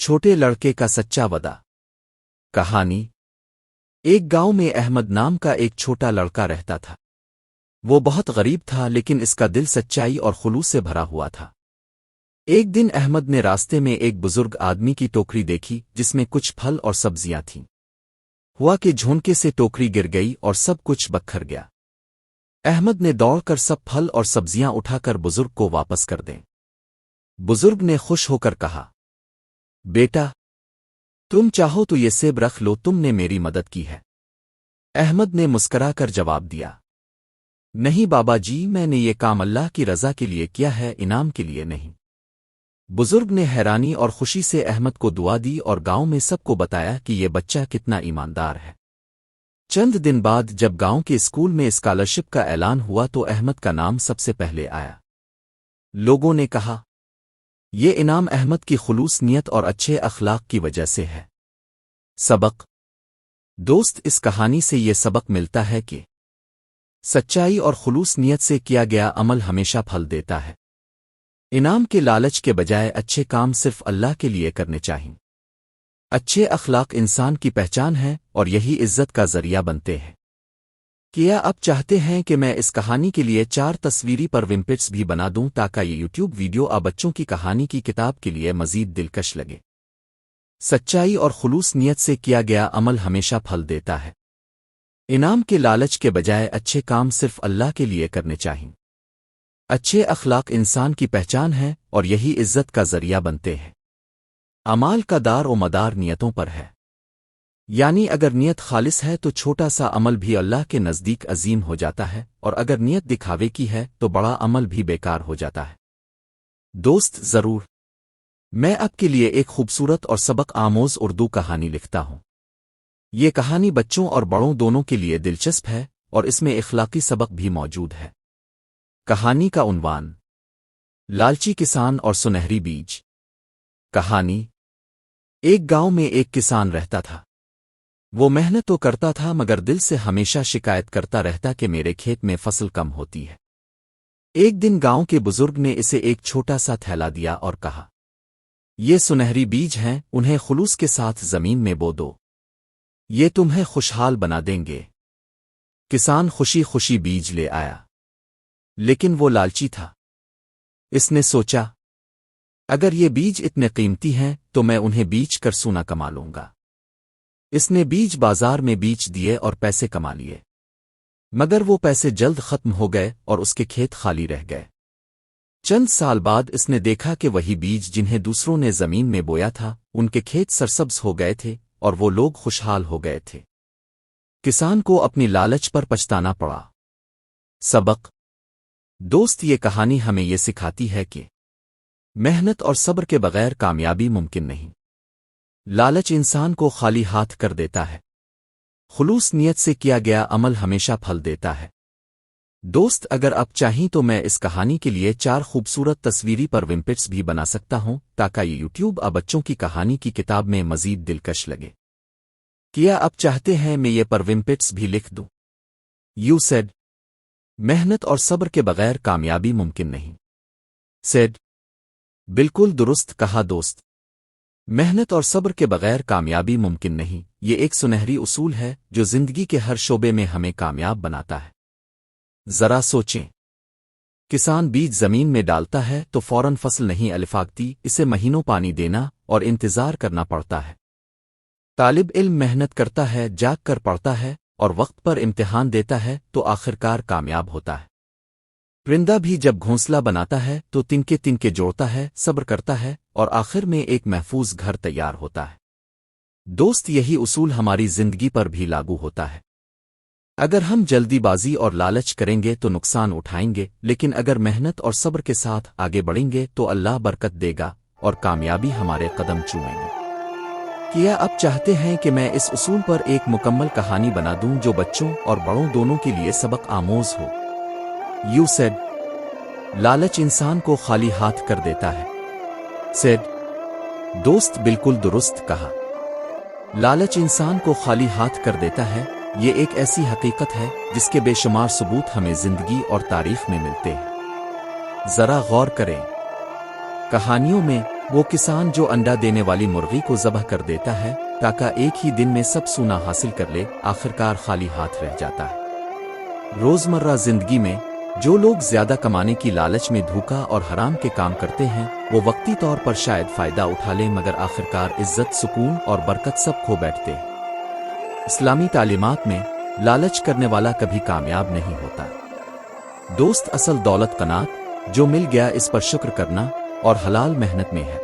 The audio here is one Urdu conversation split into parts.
چھوٹے لڑکے کا سچا وعدہ۔ کہانی۔ ایک گاؤں میں احمد نام کا ایک چھوٹا لڑکا رہتا تھا۔ وہ بہت غریب تھا لیکن اس کا دل سچائی اور خلوص سے بھرا ہوا تھا۔ ایک دن احمد نے راستے میں ایک بزرگ آدمی کی ٹوکری دیکھی جس میں کچھ پھل اور سبزیاں تھیں۔ ہوا کہ جھونکے سے ٹوکری گر گئی اور سب کچھ بکھر گیا۔ احمد نے دوڑ کر سب پھل اور سبزیاں اٹھا کر بزرگ کو واپس کر دیں۔ بزرگ نے خوش ہو کر کہا، بیٹا، تم چاہو تو یہ سیب رکھ لو، تم نے میری مدد کی ہے۔ احمد نے مسکرا کر جواب دیا، نہیں بابا جی، میں نے یہ کام اللہ کی رضا کے لیے کیا ہے، انعام کے لیے نہیں۔ بزرگ نے حیرانی اور خوشی سے احمد کو دعا دی اور گاؤں میں سب کو بتایا کہ یہ بچہ کتنا ایماندار ہے۔ چند دن بعد جب گاؤں کے اسکول میں اسکالرشپ کا اعلان ہوا تو احمد کا نام سب سے پہلے آیا۔ لوگوں نے کہا، یہ انعام احمد کی خلوص نیت اور اچھے اخلاق کی وجہ سے ہے۔ سبق۔ دوست، اس کہانی سے یہ سبق ملتا ہے کہ سچائی اور خلوص نیت سے کیا گیا عمل ہمیشہ پھل دیتا ہے۔ انعام کے لالچ کے بجائے اچھے کام صرف اللہ کے لیے کرنے چاہئیں۔ اچھے اخلاق انسان کی پہچان ہے اور یہی عزت کا ذریعہ بنتے ہیں۔ کیا آپ چاہتے ہیں کہ میں اس کہانی کے لیے 4 تصویری پر ومپٹس بھی بنا دوں تاکہ یہ یوٹیوب ویڈیو آپ بچوں کی کہانی کی کتاب کے لیے مزید دلکش لگے؟ سچائی اور خلوص نیت سے کیا گیا عمل ہمیشہ پھل دیتا ہے۔ انعام کے لالچ کے بجائے اچھے کام صرف اللہ کے لیے کرنے چاہئیں۔ اچھے اخلاق انسان کی پہچان ہے اور یہی عزت کا ذریعہ بنتے ہیں۔ اعمال کا دار و مدار نیتوں پر ہے، یعنی اگر نیت خالص ہے تو چھوٹا سا عمل بھی اللہ کے نزدیک عظیم ہو جاتا ہے، اور اگر نیت دکھاوے کی ہے تو بڑا عمل بھی بیکار ہو جاتا ہے۔ دوست، ضرور میں آپ کے لیے ایک خوبصورت اور سبق آموز اردو کہانی لکھتا ہوں۔ یہ کہانی بچوں اور بڑوں دونوں کے لیے دلچسپ ہے اور اس میں اخلاقی سبق بھی موجود ہے۔ کہانی کا عنوان، لالچی کسان اور سنہری بیج۔ کہانی۔ ایک گاؤں میں ایک کسان رہتا تھا۔ وہ محنت تو کرتا تھا مگر دل سے ہمیشہ شکایت کرتا رہتا کہ میرے کھیت میں فصل کم ہوتی ہے۔ ایک دن گاؤں کے بزرگ نے اسے ایک چھوٹا سا تھیلا دیا اور کہا، یہ سنہری بیج ہیں، انہیں خلوص کے ساتھ زمین میں بو دو، یہ تمہیں خوشحال بنا دیں گے۔ کسان خوشی خوشی بیج لے آیا، لیکن وہ لالچی تھا۔ اس نے سوچا، اگر یہ بیج اتنے قیمتی ہیں تو میں انہیں بیچ کر سونا کما لوں گا۔ اس نے بیج بازار میں بیچ دیے اور پیسے کما لیے، مگر وہ پیسے جلد ختم ہو گئے اور اس کے کھیت خالی رہ گئے۔ چند سال بعد اس نے دیکھا کہ وہی بیج جنہیں دوسروں نے زمین میں بویا تھا، ان کے کھیت سرسبز ہو گئے تھے اور وہ لوگ خوشحال ہو گئے تھے۔ کسان کو اپنی لالچ پر پچھتانا پڑا۔ سبق۔ دوست، یہ کہانی ہمیں یہ سکھاتی ہے کہ محنت اور صبر کے بغیر کامیابی ممکن نہیں۔ لالچ انسان کو خالی ہاتھ کر دیتا ہے، خلوص نیت سے کیا گیا عمل ہمیشہ پھل دیتا ہے۔ دوست، اگر آپ چاہیں تو میں اس کہانی کے لیے 4 خوبصورت تصویری پر ومپٹس بھی بنا سکتا ہوں تاکہ یہ یوٹیوب آپ بچوں کی کہانی کی کتاب میں مزید دلکش لگے۔ کیا آپ چاہتے ہیں میں یہ پر ومپٹس بھی لکھ دوں؟ یو سیڈ، محنت اور صبر کے بغیر کامیابی ممکن نہیں۔ سیڈ، بالکل درست کہا دوست، محنت اور صبر کے بغیر کامیابی ممکن نہیں۔ یہ ایک سنہری اصول ہے جو زندگی کے ہر شعبے میں ہمیں کامیاب بناتا ہے۔ ذرا سوچیں، کسان بیج زمین میں ڈالتا ہے تو فوراً فصل نہیں الفاقتی، اسے مہینوں پانی دینا اور انتظار کرنا پڑتا ہے۔ طالب علم محنت کرتا ہے، جاگ کر پڑھتا ہے اور وقت پر امتحان دیتا ہے تو آخرکار کامیاب ہوتا ہے۔ پرندہ بھی جب گھونسلہ بناتا ہے تو تنکے جوڑتا ہے، صبر کرتا ہے اور آخر میں ایک محفوظ گھر تیار ہوتا ہے۔ دوست، یہی اصول ہماری زندگی پر بھی لاگو ہوتا ہے۔ اگر ہم جلدی بازی اور لالچ کریں گے تو نقصان اٹھائیں گے، لیکن اگر محنت اور صبر کے ساتھ آگے بڑھیں گے تو اللہ برکت دے گا اور کامیابی ہمارے قدم چومیں گے۔ کیا آپ چاہتے ہیں کہ میں اس اصول پر ایک مکمل کہانی بنا دوں جو بچوں اور بڑوں دونوں کے لیے سبق آموز ہو؟ یو سیڈ، لالچ انسان کو خالی ہاتھ کر دیتا ہے۔ سیڈ، دوست بالکل درست کہا، لالچ انسان کو خالی ہاتھ کر دیتا ہے۔ یہ ایک ایسی حقیقت ہے جس کے بے شمار ثبوت ہمیں زندگی اور تاریخ میں ملتے ہیں۔ ذرا غور کریں، کہانیوں میں وہ کسان جو انڈا دینے والی مرغی کو ذبح کر دیتا ہے تاکہ ایک ہی دن میں سب سونا حاصل کر لے، آخرکار خالی ہاتھ رہ جاتا ہے۔ روزمرہ زندگی میں جو لوگ زیادہ کمانے کی لالچ میں دھوکہ اور حرام کے کام کرتے ہیں، وہ وقتی طور پر شاید فائدہ اٹھا لیں مگر آخرکار عزت، سکون اور برکت سب کھو بیٹھتے ہیں۔ اسلامی تعلیمات میں لالچ کرنے والا کبھی کامیاب نہیں ہوتا۔ دوست، اصل دولت قناعت، جو مل گیا اس پر شکر کرنا اور حلال محنت میں ہے۔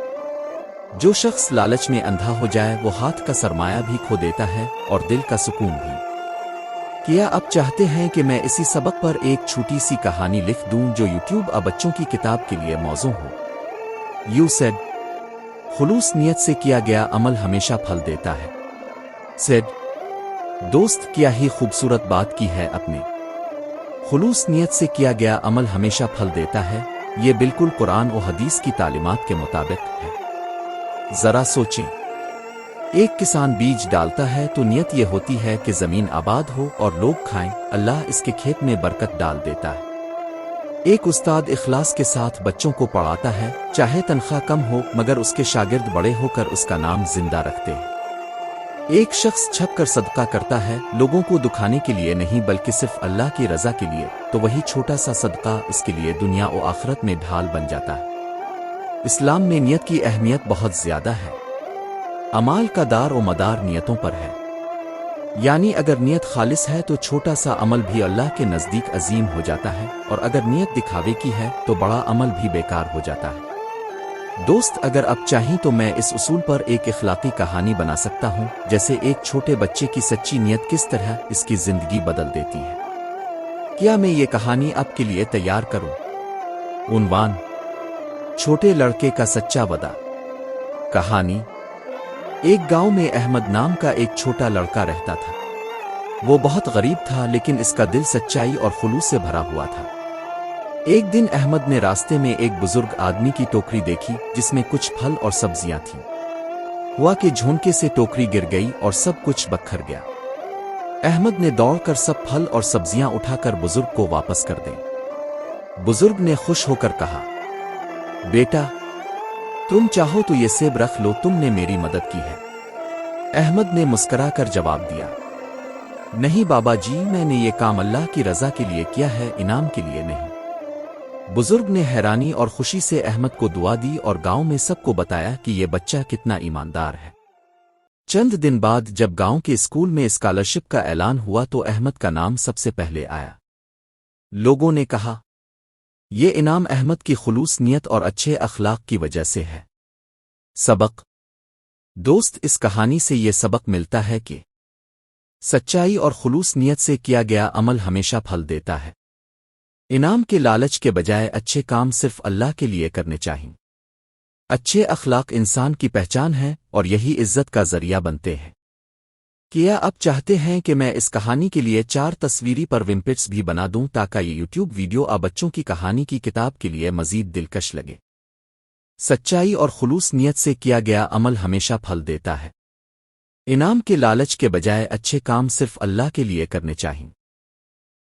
جو شخص لالچ میں اندھا ہو جائے وہ ہاتھ کا سرمایہ بھی کھو دیتا ہے اور دل کا سکون بھی۔ کیا اب چاہتے ہیں کہ میں اسی سبق پر ایک چھوٹی سی کہانی لکھ دوں جو یوٹیوب بچوں کی کتاب کے لیے موزوں ہو؟ یو سیڈ، خلوص نیت سے کیا گیا عمل ہمیشہ پھل دیتا ہے۔ سیڈ، دوست، کیا ہی خوبصورت بات کی ہے اپنے۔ خلوص نیت سے کیا گیا عمل ہمیشہ پھل دیتا ہے، یہ بالکل قرآن و حدیث کی تعلیمات کے مطابق ہے۔ ذرا سوچیں، ایک کسان بیج ڈالتا ہے تو نیت یہ ہوتی ہے کہ زمین آباد ہو اور لوگ کھائیں، اللہ اس کے کھیت میں برکت ڈال دیتا ہے۔ ایک استاد اخلاص کے ساتھ بچوں کو پڑھاتا ہے، چاہے تنخواہ کم ہو مگر اس کے شاگرد بڑے ہو کر اس کا نام زندہ رکھتے ہیں۔ ایک شخص چھپ کر صدقہ کرتا ہے، لوگوں کو دکھانے کے لیے نہیں بلکہ صرف اللہ کی رضا کے لیے، تو وہی چھوٹا سا صدقہ اس کے لیے دنیا و آخرت میں ڈھال بن جاتا ہے۔ اسلام میں نیت کی اہمیت بہت زیادہ ہے۔ اعمال کا دار و مدار نیتوں پر ہے، یعنی اگر نیت خالص ہے تو چھوٹا سا عمل بھی اللہ کے نزدیک عظیم ہو جاتا ہے، اور اگر نیت دکھاوے کی ہے تو بڑا عمل بھی بیکار ہو جاتا ہے۔ دوست، اگر اب چاہیں تو میں اس اصول پر ایک اخلاقی کہانی بنا سکتا ہوں، جیسے ایک چھوٹے بچے کی سچی نیت کس طرح اس کی زندگی بدل دیتی ہے۔ کیا میں یہ کہانی آپ کے لیے تیار کروں؟ عنوان: چھوٹے لڑکے کا سچا وعدہ۔ کہانی: ایک گاؤں میں احمد نام کا ایک چھوٹا لڑکا رہتا تھا۔ وہ بہت غریب تھا لیکن اس کا دل سچائی اور خلوص سے بھرا ہوا تھا۔ ایک دن احمد نے راستے میں ایک بزرگ آدمی کی ٹوکری دیکھی جس میں کچھ پھل اور سبزیاں تھیں۔ ہوا کہ جھونکے سے ٹوکری گر گئی اور سب کچھ بکھر گیا۔ احمد نے دوڑ کر سب پھل اور سبزیاں اٹھا کر بزرگ کو واپس کر دیں۔ بزرگ نے خوش ہو کر کہا، بیٹا، تم چاہو تو یہ سیب رکھ لو، تم نے میری مدد کی ہے۔ احمد نے مسکرا کر جواب دیا، نہیں بابا جی، میں نے یہ کام اللہ کی رضا کے لیے کیا ہے، انعام کے لیے نہیں۔ بزرگ نے حیرانی اور خوشی سے احمد کو دعا دی اور گاؤں میں سب کو بتایا کہ یہ بچہ کتنا ایماندار ہے۔ چند دن بعد جب گاؤں کے اسکول میں اسکالرشپ کا اعلان ہوا تو احمد کا نام سب سے پہلے آیا۔ لوگوں نے کہا، یہ انعام احمد کی خلوص نیت اور اچھے اخلاق کی وجہ سے ہے۔ سبق: دوست، اس کہانی سے یہ سبق ملتا ہے کہ سچائی اور خلوص نیت سے کیا گیا عمل ہمیشہ پھل دیتا ہے۔ انعام کے لالچ کے بجائے اچھے کام صرف اللہ کے لیے کرنے چاہئیں۔ اچھے اخلاق انسان کی پہچان ہے اور یہی عزت کا ذریعہ بنتے ہیں۔ کیا اب چاہتے ہیں کہ میں اس کہانی کے لیے 4 تصویری پر ومپٹس بھی بنا دوں تاکہ یہ یوٹیوب ویڈیو بچوں کی کہانی کی کتاب کے لیے مزید دلکش لگے؟ سچائی اور خلوص نیت سے کیا گیا عمل ہمیشہ پھل دیتا ہے۔ انعام کے لالچ کے بجائے اچھے کام صرف اللہ کے لیے کرنے چاہئیں۔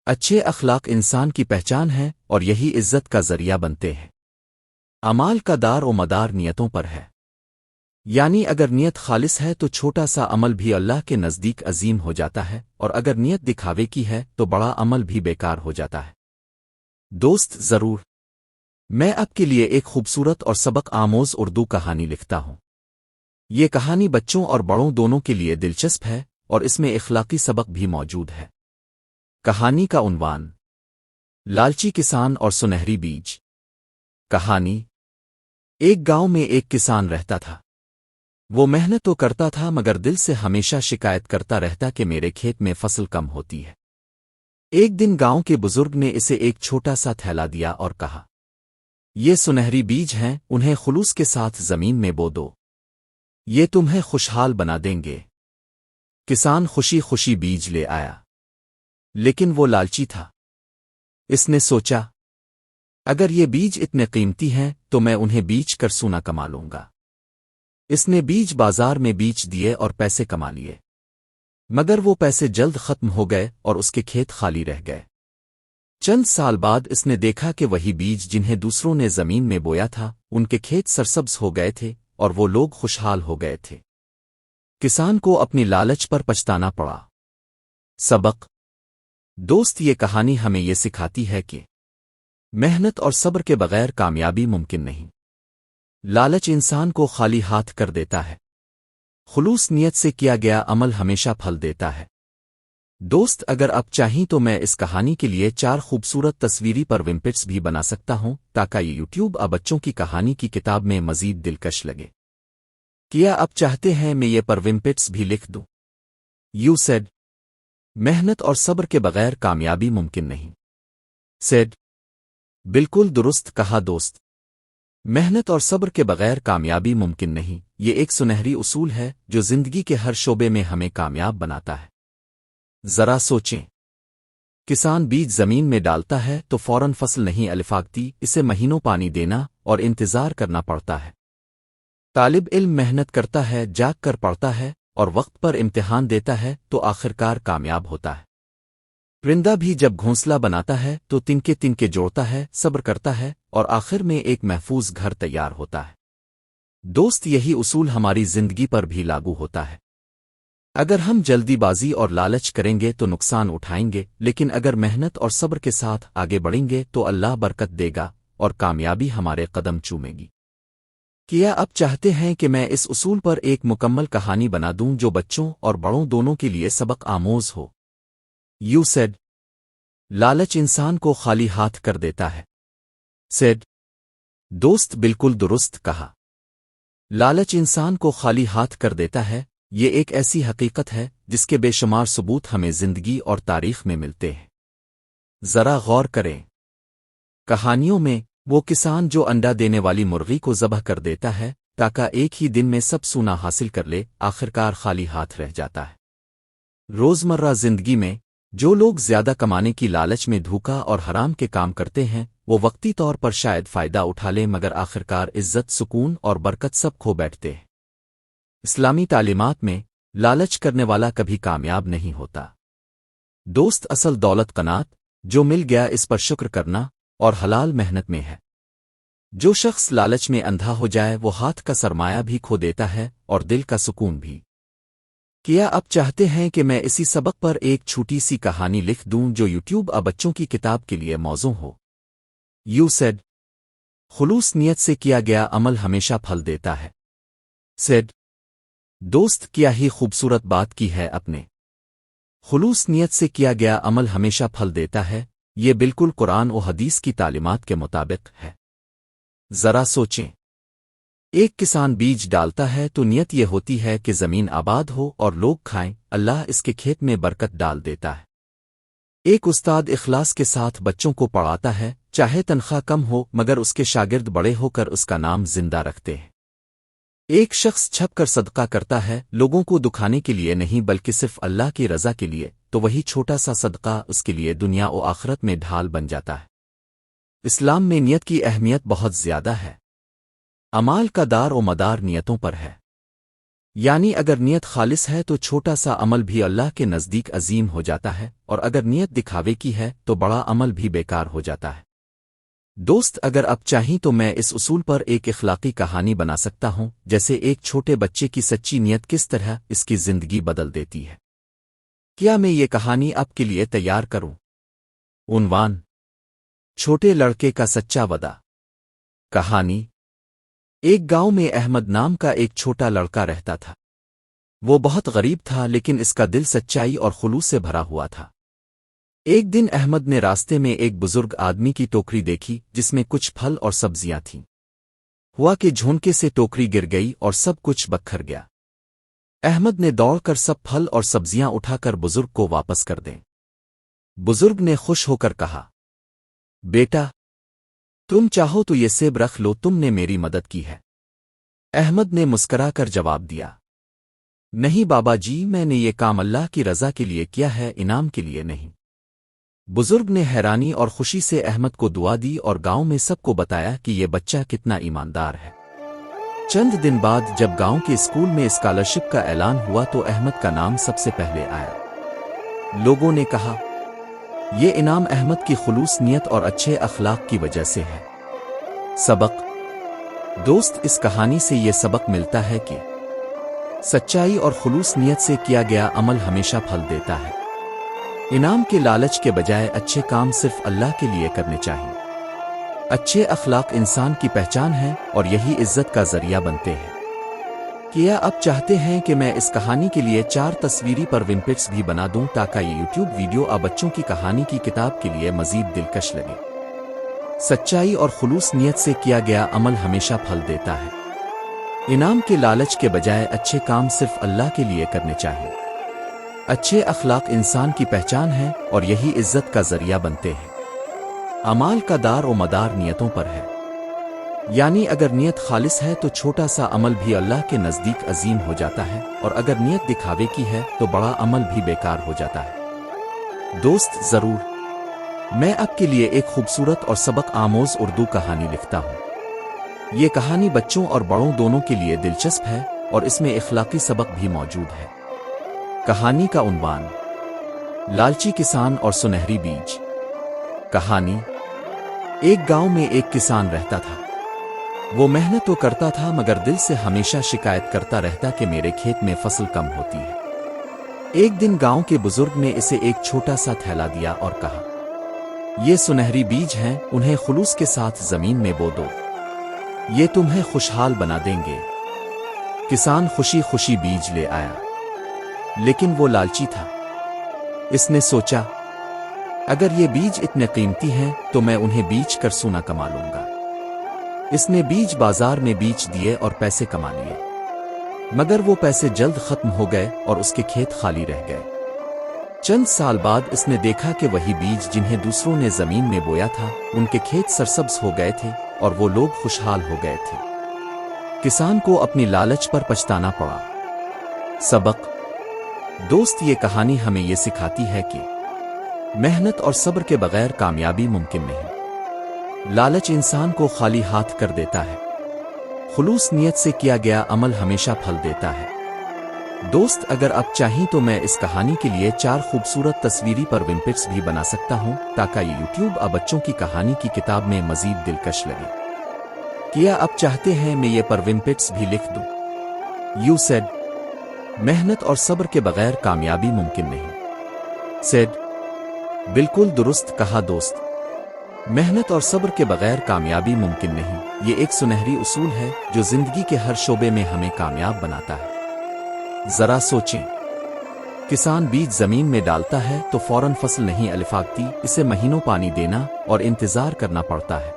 اچھے اخلاق انسان کی پہچان ہے اور یہی عزت کا ذریعہ بنتے ہیں۔ اعمال کا دار و مدار نیتوں پر ہے، یعنی اگر نیت خالص ہے تو چھوٹا سا عمل بھی اللہ کے نزدیک عظیم ہو جاتا ہے، اور اگر نیت دکھاوے کی ہے تو بڑا عمل بھی بیکار ہو جاتا ہے۔ دوست، ضرور میں آپ کے لیے ایک خوبصورت اور سبق آموز اردو کہانی لکھتا ہوں۔ یہ کہانی بچوں اور بڑوں دونوں کے لیے دلچسپ ہے اور اس میں اخلاقی سبق بھی موجود ہے۔ کہانی کا عنوان: لالچی کسان اور سنہری بیج۔ کہانی: ایک گاؤں میں ایک کسان رہتا تھا۔ وہ محنت تو کرتا تھا مگر دل سے ہمیشہ شکایت کرتا رہتا کہ میرے کھیت میں فصل کم ہوتی ہے۔ ایک دن گاؤں کے بزرگ نے اسے ایک چھوٹا سا تھیلا دیا اور کہا، یہ سنہری بیج ہیں، انہیں خلوص کے ساتھ زمین میں بو دو، یہ تمہیں خوشحال بنا دیں گے۔ کسان خوشی خوشی بیج لے آیا، لیکن وہ لالچی تھا۔ اس نے سوچا، اگر یہ بیج اتنے قیمتی ہیں تو میں انہیں بیچ کر سونا کما لوں گا۔ اس نے بیج بازار میں بیچ دیے اور پیسے کما لیے، مگر وہ پیسے جلد ختم ہو گئے اور اس کے کھیت خالی رہ گئے۔ چند سال بعد اس نے دیکھا کہ وہی بیج جنہیں دوسروں نے زمین میں بویا تھا ان کے کھیت سرسبز ہو گئے تھے اور وہ لوگ خوشحال ہو گئے تھے۔ کسان کو اپنی لالچ پر پچھتانا پڑا۔ سبق: دوست، یہ کہانی ہمیں یہ سکھاتی ہے کہ محنت اور صبر کے بغیر کامیابی ممکن نہیں۔ لالچ انسان کو خالی ہاتھ کر دیتا ہے، خلوص نیت سے کیا گیا عمل ہمیشہ پھل دیتا ہے۔ دوست، اگر آپ چاہیں تو میں اس کہانی کے لیے 4 خوبصورت تصویری پرونپٹس بھی بنا سکتا ہوں تاکہ یہ یوٹیوب بچوں کی کہانی کی کتاب میں مزید دلکش لگے۔ کیا آپ چاہتے ہیں میں یہ پرونپٹس بھی لکھ دوں؟ یو سیڈ: محنت اور صبر کے بغیر کامیابی ممکن نہیں۔ سیڈ: بالکل درست کہا دوست، محنت اور صبر کے بغیر کامیابی ممکن نہیں۔ یہ ایک سنہری اصول ہے جو زندگی کے ہر شعبے میں ہمیں کامیاب بناتا ہے۔ ذرا سوچیں، کسان بیج زمین میں ڈالتا ہے تو فوراً فصل نہیں الفاقتی، اسے مہینوں پانی دینا اور انتظار کرنا پڑتا ہے۔ طالب علم محنت کرتا ہے، جاگ کر پڑھتا ہے اور وقت پر امتحان دیتا ہے تو آخرکار کامیاب ہوتا ہے۔ پرندہ بھی جب گھونسلہ بناتا ہے تو تنکے تنکے جوڑتا ہے، صبر کرتا ہے اور آخر میں ایک محفوظ گھر تیار ہوتا ہے۔ دوست، یہی اصول ہماری زندگی پر بھی لاگو ہوتا ہے۔ اگر ہم جلدی بازی اور لالچ کریں گے تو نقصان اٹھائیں گے، لیکن اگر محنت اور صبر کے ساتھ آگے بڑھیں گے تو اللہ برکت دے گا اور کامیابی ہمارے قدم چومے گی۔ کیا آپ چاہتے ہیں کہ میں اس اصول پر ایک مکمل کہانی بنا دوں جو بچوں اور بڑوں دونوں کے لیے سبق آموز ہو؟ یو سیڈ: لالچ انسان کو خالی ہاتھ کر دیتا ہے۔ سیڈ: دوست، بالکل درست کہا، لالچ انسان کو خالی ہاتھ کر دیتا ہے۔ یہ ایک ایسی حقیقت ہے جس کے بے شمار ثبوت ہمیں زندگی اور تاریخ میں ملتے ہیں۔ ذرا غور کریں، کہانیوں میں وہ کسان جو انڈا دینے والی مرغی کو ذبح کر دیتا ہے تاکہ ایک ہی دن میں سب سونا حاصل کر لے، آخرکار خالی ہاتھ رہ جاتا ہے۔ روزمرہ زندگی میں جو لوگ زیادہ کمانے کی لالچ میں دھوکا اور حرام کے کام کرتے ہیں وہ وقتی طور پر شاید فائدہ اٹھا لیں مگر آخرکار عزت، سکون اور برکت سب کھو بیٹھتے ہیں۔ اسلامی تعلیمات میں لالچ کرنے والا کبھی کامیاب نہیں ہوتا۔ دوست، اصل دولت قناعت، جو مل گیا اس پر شکر کرنا اور حلال محنت میں ہے۔ جو شخص لالچ میں اندھا ہو جائے وہ ہاتھ کا سرمایہ بھی کھو دیتا ہے اور دل کا سکون بھی۔ کیا آپ چاہتے ہیں کہ میں اسی سبق پر ایک چھوٹی سی کہانی لکھ دوں جو یوٹیوب بچوں کی کتاب کے لیے موزوں ہو؟ یو سیڈ: خلوص نیت سے کیا گیا عمل ہمیشہ پھل دیتا ہے۔ سیڈ: دوست، کیا ہی خوبصورت بات کی ہے اپنے، خلوص نیت سے کیا گیا عمل ہمیشہ پھل دیتا ہے۔ یہ بالکل قرآن و حدیث کی تعلیمات کے مطابق ہے۔ ذرا سوچیں، ایک کسان بیج ڈالتا ہے تو نیت یہ ہوتی ہے کہ زمین آباد ہو اور لوگ کھائیں، اللہ اس کے کھیت میں برکت ڈال دیتا ہے۔ ایک استاد اخلاص کے ساتھ بچوں کو پڑھاتا ہے، چاہے تنخواہ کم ہو مگر اس کے شاگرد بڑے ہو کر اس کا نام زندہ رکھتے ہیں۔ ایک شخص چھپ کر صدقہ کرتا ہے، لوگوں کو دکھانے کے لیے نہیں بلکہ صرف اللہ کی رضا کے لیے، تو وہی چھوٹا سا صدقہ اس کے لیے دنیا و آخرت میں ڈھال بن جاتا ہے۔ اسلام میں نیت کی اہمیت بہت زیادہ ہے۔ اعمال کا دار و مدار نیتوں پر ہے، یعنی اگر نیت خالص ہے تو چھوٹا سا عمل بھی اللہ کے نزدیک عظیم ہو جاتا ہے، اور اگر نیت دکھاوے کی ہے تو بڑا عمل بھی بیکار ہو جاتا ہے۔ دوست، اگر آپ چاہیں تو میں اس اصول پر ایک اخلاقی کہانی بنا سکتا ہوں، جیسے ایک چھوٹے بچے کی سچی نیت کس طرح اس کی زندگی بدل دیتی ہے۔ کیا میں یہ کہانی آپ کے لیے تیار کروں؟ عنوان: چھوٹے لڑکے کا سچا وعدہ۔ کہانی: ایک گاؤں میں احمد نام کا ایک چھوٹا لڑکا رہتا تھا۔ وہ بہت غریب تھا لیکن اس کا دل سچائی اور خلوص سے بھرا ہوا تھا۔ ایک دن احمد نے راستے میں ایک بزرگ آدمی کی ٹوکری دیکھی جس میں کچھ پھل اور سبزیاں تھیں۔ ہوا کہ جھونکے سے ٹوکری گر گئی اور سب کچھ بکھر گیا۔ احمد نے دوڑ کر سب پھل اور سبزیاں اٹھا کر بزرگ کو واپس کر دیں۔ بزرگ نے خوش ہو کر کہا، بیٹا، تم چاہو تو یہ سیب رکھ لو، تم نے میری مدد کی ہے۔ احمد نے مسکرا کر جواب دیا، نہیں بابا جی، میں نے یہ کام اللہ کی رضا کے لیے کیا ہے، انعام کے لیے نہیں۔ بزرگ نے حیرانی اور خوشی سے احمد کو دعا دی اور گاؤں میں سب کو بتایا کہ یہ بچہ کتنا ایماندار ہے۔ چند دن بعد جب گاؤں کے اسکول میں اسکالرشپ کا اعلان ہوا تو احمد کا نام سب سے پہلے آیا۔ لوگوں نے کہا، یہ انعام احمد کی خلوص نیت اور اچھے اخلاق کی وجہ سے ہے۔ سبق: دوست، اس کہانی سے یہ سبق ملتا ہے کہ سچائی اور خلوص نیت سے کیا گیا عمل ہمیشہ پھل دیتا ہے۔ انعام کے لالچ کے بجائے اچھے کام صرف اللہ کے لیے کرنے چاہیے۔ اچھے اخلاق انسان کی پہچان ہے اور یہی عزت کا ذریعہ بنتے ہیں۔ کیا اب چاہتے ہیں کہ میں اس کہانی کے لیے 4 تصویری پرونپٹس بھی بنا دوں تاکہ یہ یوٹیوب ویڈیو اب بچوں کی کہانی کی کتاب کے لیے مزید دلکش لگے؟ سچائی اور خلوص نیت سے کیا گیا عمل ہمیشہ پھل دیتا ہے۔ انعام کے لالچ کے بجائے اچھے کام صرف اللہ کے لیے کرنے چاہیے۔ اچھے اخلاق انسان کی پہچان ہے اور یہی عزت کا ذریعہ بنتے ہیں۔ اعمال کا دار و مدار نیتوں پر ہے، یعنی اگر نیت خالص ہے تو چھوٹا سا عمل بھی اللہ کے نزدیک عظیم ہو جاتا ہے، اور اگر نیت دکھاوے کی ہے تو بڑا عمل بھی بیکار ہو جاتا ہے۔ دوست، ضرور میں آپ کے لیے ایک خوبصورت اور سبق آموز اردو کہانی لکھتا ہوں۔ یہ کہانی بچوں اور بڑوں دونوں کے لیے دلچسپ ہے اور اس میں اخلاقی سبق بھی موجود ہے۔ کہانی کا عنوان: لالچی کسان اور سنہری بیج۔ کہانی: ایک گاؤں میں ایک کسان رہتا تھا۔ وہ محنت تو کرتا تھا مگر دل سے ہمیشہ شکایت کرتا رہتا کہ میرے کھیت میں فصل کم ہوتی ہے۔ ایک دن گاؤں کے بزرگ نے اسے ایک چھوٹا سا تھیلا دیا اور کہا، یہ سنہری بیج ہیں، انہیں خلوص کے ساتھ زمین میں بو دو، یہ تمہیں خوشحال بنا دیں گے۔ کسان خوشی خوشی بیج لے آیا، لیکن وہ لالچی تھا۔ اس نے سوچا، اگر یہ بیج اتنے قیمتی ہیں تو میں انہیں بیچ کر سونا کما لوں گا۔ اس نے بیج بازار میں بیچ دیے اور پیسے کما لیے، مگر وہ پیسے جلد ختم ہو گئے اور اس کے کھیت خالی رہ گئے۔ چند سال بعد اس نے دیکھا کہ وہی بیج جنہیں دوسروں نے زمین میں بویا تھا، ان کے کھیت سرسبز ہو گئے تھے اور وہ لوگ خوشحال ہو گئے تھے۔ کسان کو اپنی لالچ پر پچھتانا پڑا۔ سبق: دوست، یہ کہانی ہمیں یہ سکھاتی ہے کہ محنت اور صبر کے بغیر کامیابی ممکن نہیں۔ لالچ انسان کو خالی ہاتھ کر دیتا ہے، خلوص نیت سے کیا گیا عمل ہمیشہ پھل دیتا ہے۔ دوست، اگر آپ چاہیں تو میں اس کہانی کے لیے 4 خوبصورت تصویری پرونپٹس بھی بنا سکتا ہوں تاکہ یہ یوٹیوب اب بچوں کی کہانی کی کتاب میں مزید دلکش لگے۔ کیا آپ چاہتے ہیں میں یہ پرونپٹس بھی لکھ دوں؟ یو سیڈ: محنت اور صبر کے بغیر کامیابی ممکن نہیں۔ سیڈ: بالکل درست کہا دوست، محنت اور صبر کے بغیر کامیابی ممکن نہیں۔ یہ ایک سنہری اصول ہے جو زندگی کے ہر شعبے میں ہمیں کامیاب بناتا ہے۔ ذرا سوچیں، کسان بیج زمین میں ڈالتا ہے تو فوراً فصل نہیں الفاقتی، اسے مہینوں پانی دینا اور انتظار کرنا پڑتا ہے۔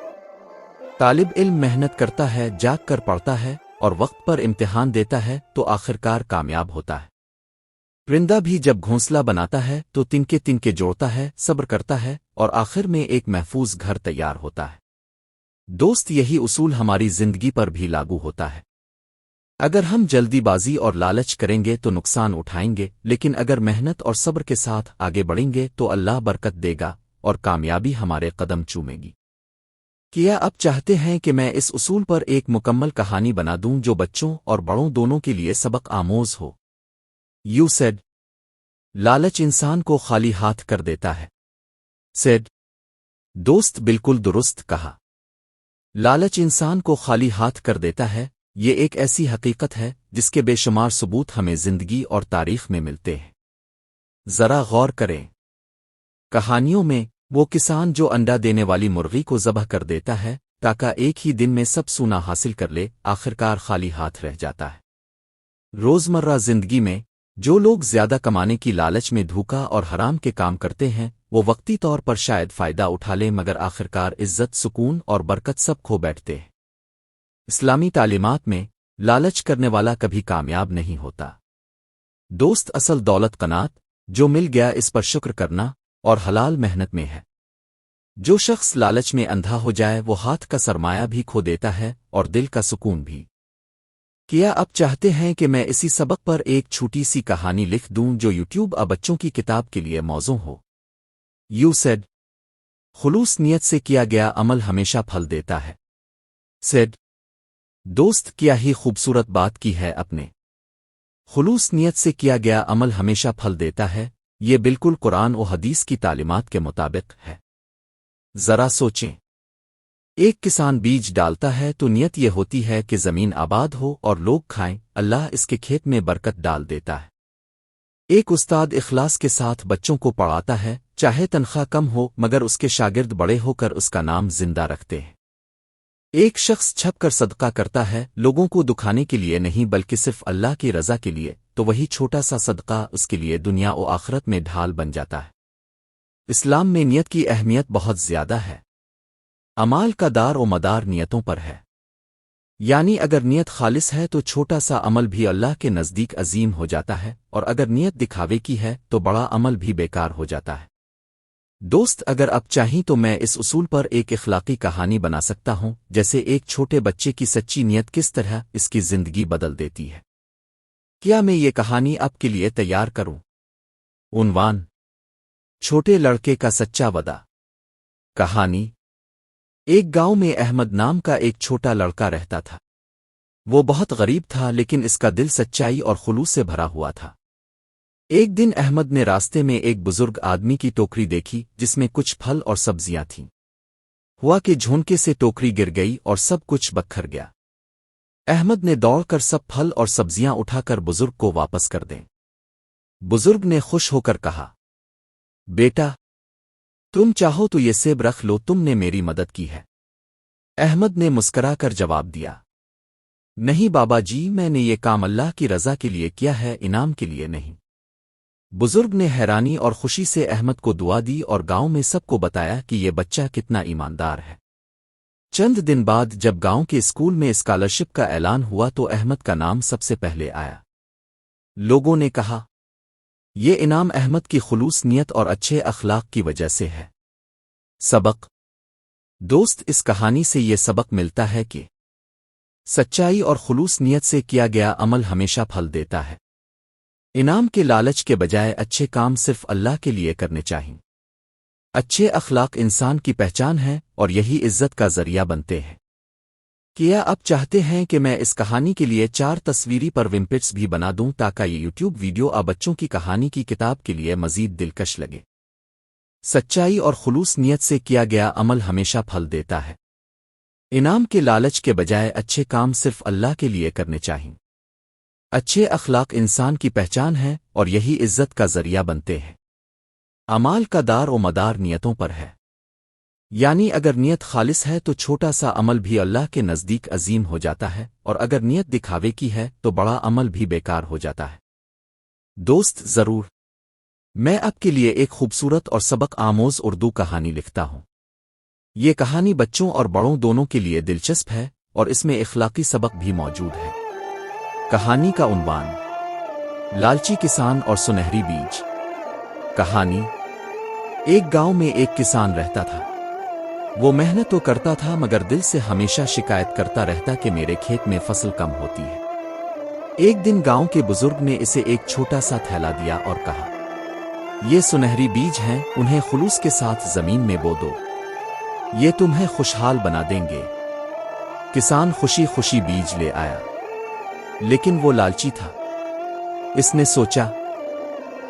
طالب علم محنت کرتا ہے، جاگ کر پڑھتا ہے اور وقت پر امتحان دیتا ہے تو آخرکار کامیاب ہوتا ہے۔ پرندہ بھی جب گھونسلہ بناتا ہے تو تنکے تنکے جوڑتا ہے، صبر کرتا ہے اور آخر میں ایک محفوظ گھر تیار ہوتا ہے۔ دوست، یہی اصول ہماری زندگی پر بھی لاگو ہوتا ہے۔ اگر ہم جلدی بازی اور لالچ کریں گے تو نقصان اٹھائیں گے، لیکن اگر محنت اور صبر کے ساتھ آگے بڑھیں گے تو اللہ برکت دے گا اور کامیابی ہمارے قدم چومے گی۔ کیا آپ چاہتے ہیں کہ میں اس اصول پر ایک مکمل کہانی بنا دوں جو بچوں اور بڑوں دونوں کے لیے سبق آموز ہو؟ یو سیڈ: لالچ انسان کو خالی ہاتھ کر دیتا ہے۔ سیڈ: دوست، بالکل درست کہا، لالچ انسان کو خالی ہاتھ کر دیتا ہے۔ یہ ایک ایسی حقیقت ہے جس کے بے شمار ثبوت ہمیں زندگی اور تاریخ میں ملتے ہیں۔ ذرا غور کریں، کہانیوں میں وہ کسان جو انڈا دینے والی مرغی کو ذبح کر دیتا ہے تاکہ ایک ہی دن میں سب سونا حاصل کر لے، آخرکار خالی ہاتھ رہ جاتا ہے۔ روزمرہ زندگی میں جو لوگ زیادہ کمانے کی لالچ میں دھوکا اور حرام کے کام کرتے ہیں، وہ وقتی طور پر شاید فائدہ اٹھا لیں مگر آخرکار عزت، سکون اور برکت سب کھو بیٹھتے ہیں۔ اسلامی تعلیمات میں لالچ کرنے والا کبھی کامیاب نہیں ہوتا۔ دوست، اصل دولت قناعت، جو مل گیا اس پر شکر کرنا اور حلال محنت میں ہے۔ جو شخص لالچ میں اندھا ہو جائے وہ ہاتھ کا سرمایہ بھی کھو دیتا ہے اور دل کا سکون بھی۔ کیا آپ چاہتے ہیں کہ میں اسی سبق پر ایک چھوٹی سی کہانی لکھ دوں جو یوٹیوب اب بچوں کی کتاب کے لیے موزوں ہو؟ یو سیڈ: خلوص نیت سے کیا گیا عمل ہمیشہ پھل دیتا ہے۔ سیڈ: دوست، کیا ہی خوبصورت بات کی ہے اپنے، خلوص نیت سے کیا گیا عمل ہمیشہ پھل دیتا ہے۔ یہ بالکل قرآن و حدیث کی تعلیمات کے مطابق ہے۔ ذرا سوچیں، ایک کسان بیج ڈالتا ہے تو نیت یہ ہوتی ہے کہ زمین آباد ہو اور لوگ کھائیں، اللہ اس کے کھیت میں برکت ڈال دیتا ہے۔ ایک استاد اخلاص کے ساتھ بچوں کو پڑھاتا ہے، چاہے تنخواہ کم ہو مگر اس کے شاگرد بڑے ہو کر اس کا نام زندہ رکھتے ہیں۔ ایک شخص چھپ کر صدقہ کرتا ہے، لوگوں کو دکھانے کے لیے نہیں بلکہ صرف اللہ کی رضا کے لیے، تو وہی چھوٹا سا صدقہ اس کے لیے دنیا و آخرت میں ڈھال بن جاتا ہے۔ اسلام میں نیت کی اہمیت بہت زیادہ ہے۔ اعمال کا دار و مدار نیتوں پر ہے، یعنی اگر نیت خالص ہے تو چھوٹا سا عمل بھی اللہ کے نزدیک عظیم ہو جاتا ہے، اور اگر نیت دکھاوے کی ہے تو بڑا عمل بھی بیکار ہو جاتا ہے۔ دوست، اگر آپ چاہیں تو میں اس اصول پر ایک اخلاقی کہانی بنا سکتا ہوں، جیسے ایک چھوٹے بچے کی سچی نیت کس طرح اس کی زندگی بدل دیتی ہے۔ کیا میں یہ کہانی آپ کے لیے تیار کروں؟ عنوان: چھوٹے لڑکے کا سچا وعدہ۔ کہانی: ایک گاؤں میں احمد نام کا ایک چھوٹا لڑکا رہتا تھا۔ وہ بہت غریب تھا لیکن اس کا دل سچائی اور خلوص سے بھرا ہوا تھا۔ ایک دن احمد نے راستے میں ایک بزرگ آدمی کی ٹوکری دیکھی جس میں کچھ پھل اور سبزیاں تھیں۔ ہوا کہ جھونکے سے ٹوکری گر گئی اور سب کچھ بکھر گیا۔ احمد نے دوڑ کر سب پھل اور سبزیاں اٹھا کر بزرگ کو واپس کر دیں۔ بزرگ نے خوش ہو کر کہا، بیٹا، تم چاہو تو یہ سیب رکھ لو، تم نے میری مدد کی ہے۔ احمد نے مسکرا کر جواب دیا، نہیں بابا جی، میں نے یہ کام اللہ کی رضا کے لیے کیا ہے، انعام کے لیے نہیں۔ بزرگ نے حیرانی اور خوشی سے احمد کو دعا دی اور گاؤں میں سب کو بتایا کہ یہ بچہ کتنا ایماندار ہے۔ چند دن بعد جب گاؤں کے اسکول میں اسکالرشپ کا اعلان ہوا تو احمد کا نام سب سے پہلے آیا۔ لوگوں نے کہا، یہ انعام احمد کی خلوص نیت اور اچھے اخلاق کی وجہ سے ہے۔ سبق: دوست، اس کہانی سے یہ سبق ملتا ہے کہ سچائی اور خلوص نیت سے کیا گیا عمل ہمیشہ پھل دیتا ہے۔ انعام کے لالچ کے بجائے اچھے کام صرف اللہ کے لیے کرنے چاہئیں۔ اچھے اخلاق انسان کی پہچان ہے اور یہی عزت کا ذریعہ بنتے ہیں۔ کیا آپ چاہتے ہیں کہ میں اس کہانی کے لیے 4 تصویری پرونپٹس بھی بنا دوں تاکہ یہ یوٹیوب ویڈیو آپ بچوں کی کہانی کی کتاب کے لیے مزید دلکش لگے؟ سچائی اور خلوص نیت سے کیا گیا عمل ہمیشہ پھل دیتا ہے۔ انعام کے لالچ کے بجائے اچھے کام صرف اللہ کے لیے کرنے چاہئیں۔ اچھے اخلاق انسان کی پہچان ہے اور یہی عزت کا ذریعہ بنتے ہیں۔ اعمال کا دار و مدار نیتوں پر ہے، یعنی اگر نیت خالص ہے تو چھوٹا سا عمل بھی اللہ کے نزدیک عظیم ہو جاتا ہے، اور اگر نیت دکھاوے کی ہے تو بڑا عمل بھی بیکار ہو جاتا ہے۔ دوست، ضرور میں آپ کے لیے ایک خوبصورت اور سبق آموز اردو کہانی لکھتا ہوں۔ یہ کہانی بچوں اور بڑوں دونوں کے لیے دلچسپ ہے اور اس میں اخلاقی سبق بھی موجود ہے۔ کہانی کا عنوان: لالچی کسان اور سنہری بیج۔ کہانی: ایک گاؤں میں ایک کسان رہتا تھا۔ وہ محنت تو کرتا تھا مگر دل سے ہمیشہ شکایت کرتا رہتا کہ میرے کھیت میں فصل کم ہوتی ہے۔ ایک دن گاؤں کے بزرگ نے اسے ایک چھوٹا سا تھیلا دیا اور کہا، یہ سنہری بیج ہیں، انہیں خلوص کے ساتھ زمین میں بو دو، یہ تمہیں خوشحال بنا دیں گے۔ کسان خوشی خوشی بیج لے آیا، لیکن وہ لالچی تھا۔ اس نے سوچا،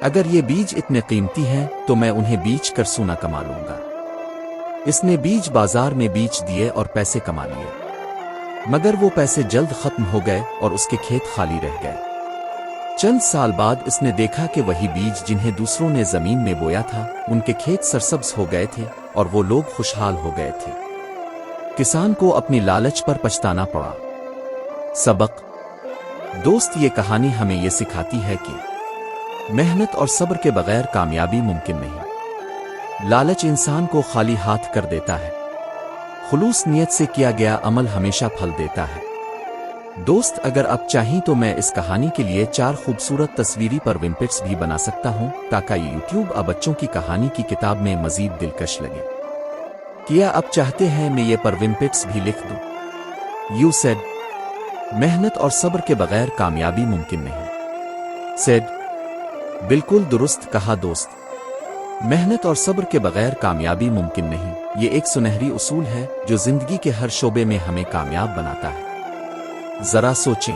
اگر یہ بیج اتنے قیمتی ہیں تو میں انہیں بیچ کر سونا کما لوں گا۔ اس نے بیج بازار میں بیچ دیے اور پیسے کما لیے، مگر وہ پیسے جلد ختم ہو گئے اور اس کے کھیت خالی رہ گئے۔ چند سال بعد اس نے دیکھا کہ وہی بیج جنہیں دوسروں نے زمین میں بویا تھا، ان کے کھیت سرسبز ہو گئے تھے اور وہ لوگ خوشحال ہو گئے تھے۔ کسان کو اپنی لالچ پر پچھتانا پڑا۔ سبق: دوست، یہ کہانی ہمیں یہ سکھاتی ہے کہ محنت اور صبر کے بغیر کامیابی ممکن نہیں۔ لالچ انسان کو خالی ہاتھ کر دیتا ہے، خلوص نیت سے کیا گیا عمل ہمیشہ پھل دیتا ہے۔ دوست، اگر آپ چاہیں تو میں اس کہانی کے لیے 4 خوبصورت تصویری پرونپٹس بھی بنا سکتا ہوں تاکہ یہ یوٹیوب آپ بچوں کی کہانی کی کتاب میں مزید دلکش لگے۔ کیا آپ چاہتے ہیں میں یہ پرونپٹس بھی لکھ دوں؟ یو سیڈ: محنت اور صبر کے بغیر کامیابی ممکن نہیں۔ سیڈ: بالکل درست کہا دوست، محنت اور صبر کے بغیر کامیابی ممکن نہیں۔ یہ ایک سنہری اصول ہے جو زندگی کے ہر شعبے میں ہمیں کامیاب بناتا ہے۔ ذرا سوچیں،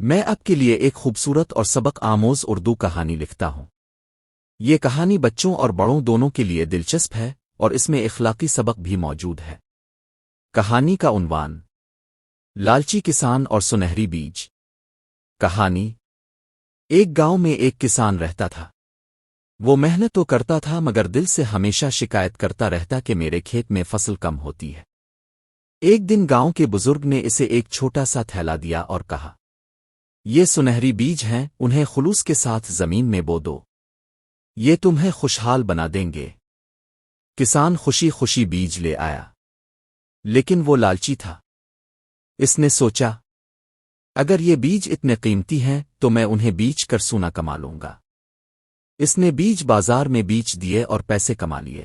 میں آپ کے لیے ایک خوبصورت اور سبق آموز اردو کہانی لکھتا ہوں۔ یہ کہانی بچوں اور بڑوں دونوں کے لیے دلچسپ ہے اور اس میں اخلاقی سبق بھی موجود ہے۔ کہانی کا عنوان: لالچی کسان اور سنہری بیج۔ کہانی: ایک گاؤں میں ایک کسان رہتا تھا۔ وہ محنت تو کرتا تھا مگر دل سے ہمیشہ شکایت کرتا رہتا کہ میرے کھیت میں فصل کم ہوتی ہے۔ ایک دن گاؤں کے بزرگ نے اسے ایک چھوٹا سا تھیلا دیا اور کہا، یہ سنہری بیج ہیں، انہیں خلوص کے ساتھ زمین میں بو دو، یہ تمہیں خوشحال بنا دیں گے۔ کسان خوشی خوشی بیج لے آیا، لیکن وہ لالچی تھا۔ اس نے سوچا، اگر یہ بیج اتنے قیمتی ہیں تو میں انہیں بیچ کر سونا کما لوں گا۔ اس نے بیج بازار میں بیچ دیے اور پیسے کما لیے،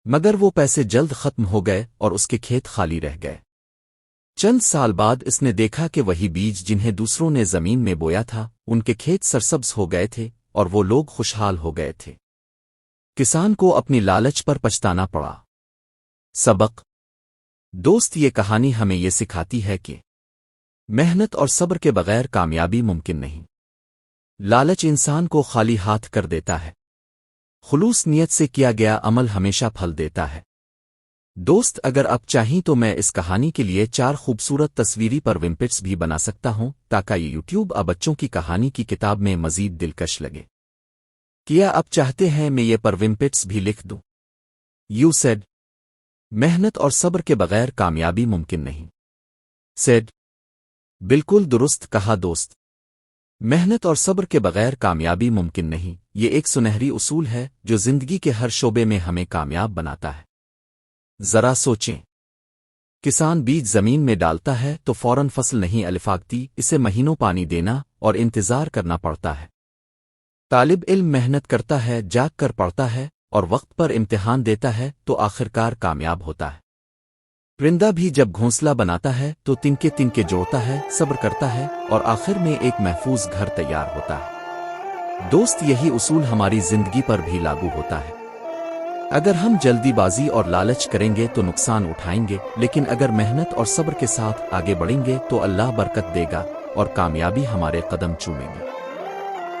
مگر وہ پیسے جلد ختم ہو گئے اور اس کے کھیت خالی رہ گئے۔ چند سال بعد اس نے دیکھا کہ وہی بیج جنہیں دوسروں نے زمین میں بویا تھا، ان کے کھیت سرسبز ہو گئے تھے اور وہ لوگ خوشحال ہو گئے تھے۔ کسان کو اپنی لالچ پر پچھتانا پڑا۔ سبق: دوست، یہ کہانی ہمیں یہ سکھاتی ہے کہ محنت اور صبر کے بغیر کامیابی ممکن نہیں۔ لالچ انسان کو خالی ہاتھ کر دیتا ہے، خلوص نیت سے کیا گیا عمل ہمیشہ پھل دیتا ہے۔ دوست، اگر آپ چاہیں تو میں اس کہانی کے لیے 4 خوبصورت تصویری پرونپٹس بھی بنا سکتا ہوں تاکہ یہ یوٹیوب بچوں کی کہانی کی کتاب میں مزید دلکش لگے۔ کیا آپ چاہتے ہیں میں یہ پرونپٹس بھی لکھ دوں؟ یو سیڈ: محنت اور صبر کے بغیر کامیابی ممکن نہیں۔ سیڈ: بالکل درست کہا دوست، محنت اور صبر کے بغیر کامیابی ممکن نہیں۔ یہ ایک سنہری اصول ہے جو زندگی کے ہر شعبے میں ہمیں کامیاب بناتا ہے۔ ذرا سوچیں، کسان بیج زمین میں ڈالتا ہے تو فوراً فصل نہیں الفاگتی، اسے مہینوں پانی دینا اور انتظار کرنا پڑتا ہے۔ طالب علم محنت کرتا ہے، جاگ کر پڑھتا ہے اور وقت پر امتحان دیتا ہے تو آخرکار کامیاب ہوتا ہے۔ پرندہ بھی جب گھونسلہ بناتا ہے تو تنکے جوڑتا ہے، صبر کرتا ہے اور آخر میں ایک محفوظ گھر تیار ہوتا ہے۔ دوست، یہی اصول ہماری زندگی پر بھی لاگو ہوتا ہے۔ اگر ہم جلدی بازی اور لالچ کریں گے تو نقصان اٹھائیں گے، لیکن اگر محنت اور صبر کے ساتھ آگے بڑھیں گے تو اللہ برکت دے گا اور کامیابی ہمارے قدم چومے گی۔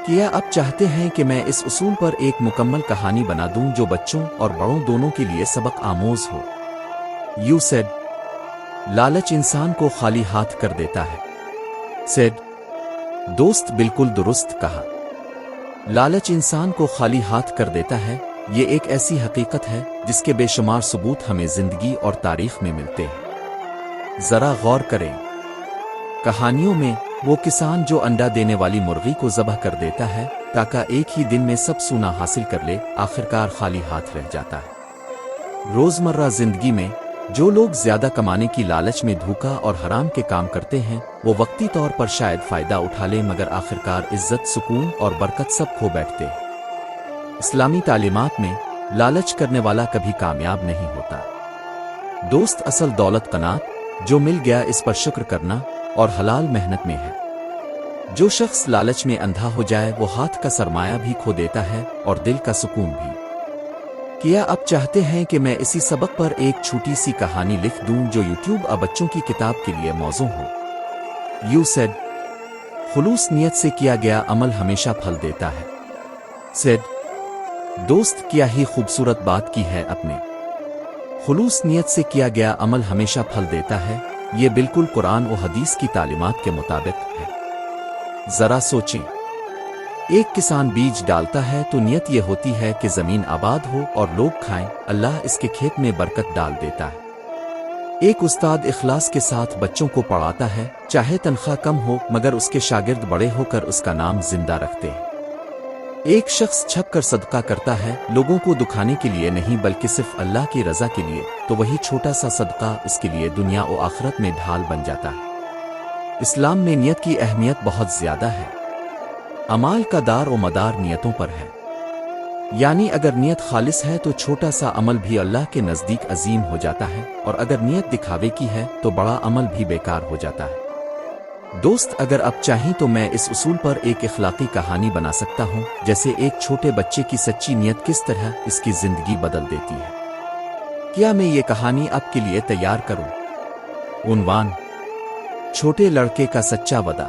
کیا آپ چاہتے ہیں کہ میں اس اصول پر ایک مکمل کہانی بنا دوں جو بچوں اور بڑوں دونوں کے لیے سبق آموز ہو؟ یو سیڈ: لالچ انسان کو خالی ہاتھ کر دیتا ہے۔ سیڈ: دوست، بالکل درست کہا، لالچ انسان کو خالی ہاتھ کر دیتا ہے۔ یہ ایک ایسی حقیقت ہے جس کے بے شمار ثبوت ہمیں زندگی اور تاریخ میں ملتے ہیں۔ ذرا غور کریں، کہانیوں میں وہ کسان جو انڈا دینے والی مرغی کو ذبح کر دیتا ہے تاکہ ایک ہی دن میں سب سونا حاصل کر لے، آخرکار خالی ہاتھ رہ جاتا ہے۔ روزمرہ زندگی میں جو لوگ زیادہ کمانے کی لالچ میں دھوکہ اور حرام کے کام کرتے ہیں، وہ وقتی طور پر شاید فائدہ اٹھا لیں مگر آخرکار عزت، سکون اور برکت سب کھو بیٹھتے ہیں۔ اسلامی تعلیمات میں لالچ کرنے والا کبھی کامیاب نہیں ہوتا۔ دوست، اصل دولت قناعت، جو مل گیا اس پر شکر کرنا اور حلال محنت میں ہے۔ جو شخص لالچ میں اندھا ہو جائے وہ ہاتھ کا سرمایہ بھی کھو دیتا ہے اور دل کا سکون بھی۔ کیا آپ چاہتے ہیں کہ میں اسی سبق پر ایک چھوٹی سی کہانی لکھ دوں جو یوٹیوب بچوں کی کتاب کے لیے موزوں ہو؟ یو سیڈ: خلوص نیت سے کیا گیا عمل ہمیشہ پھل دیتا ہے۔ سیڈ: دوست، کیا ہی خوبصورت بات کی ہے اپنے، خلوص نیت سے کیا گیا عمل ہمیشہ پھل دیتا ہے۔ یہ بالکل قرآن و حدیث کی تعلیمات کے مطابق ہے۔ ذرا سوچیں، ایک کسان بیج ڈالتا ہے تو نیت یہ ہوتی ہے کہ زمین آباد ہو اور لوگ کھائیں، اللہ اس کے کھیت میں برکت ڈال دیتا ہے۔ ایک استاد اخلاص کے ساتھ بچوں کو پڑھاتا ہے، چاہے تنخواہ کم ہو مگر اس کے شاگرد بڑے ہو کر اس کا نام زندہ رکھتے ہیں۔ ایک شخص چھپ کر صدقہ کرتا ہے، لوگوں کو دکھانے کے لیے نہیں بلکہ صرف اللہ کی رضا کے لیے، تو وہی چھوٹا سا صدقہ اس کے لیے دنیا و آخرت میں ڈھال بن جاتا ہے۔ اسلام میں نیت کی اہمیت بہت زیادہ ہے۔ اعمال کا دار و مدار نیتوں پر ہے، یعنی اگر نیت خالص ہے تو چھوٹا سا عمل بھی اللہ کے نزدیک عظیم ہو جاتا ہے، اور اگر نیت دکھاوے کی ہے تو بڑا عمل بھی بیکار ہو جاتا ہے۔ دوست، اگر آپ چاہیں تو میں اس اصول پر ایک اخلاقی کہانی بنا سکتا ہوں، جیسے ایک چھوٹے بچے کی سچی نیت کس طرح اس کی زندگی بدل دیتی ہے۔ کیا میں یہ کہانی آپ کے لیے تیار کروں؟ عنوان: چھوٹے لڑکے کا سچا وعدہ۔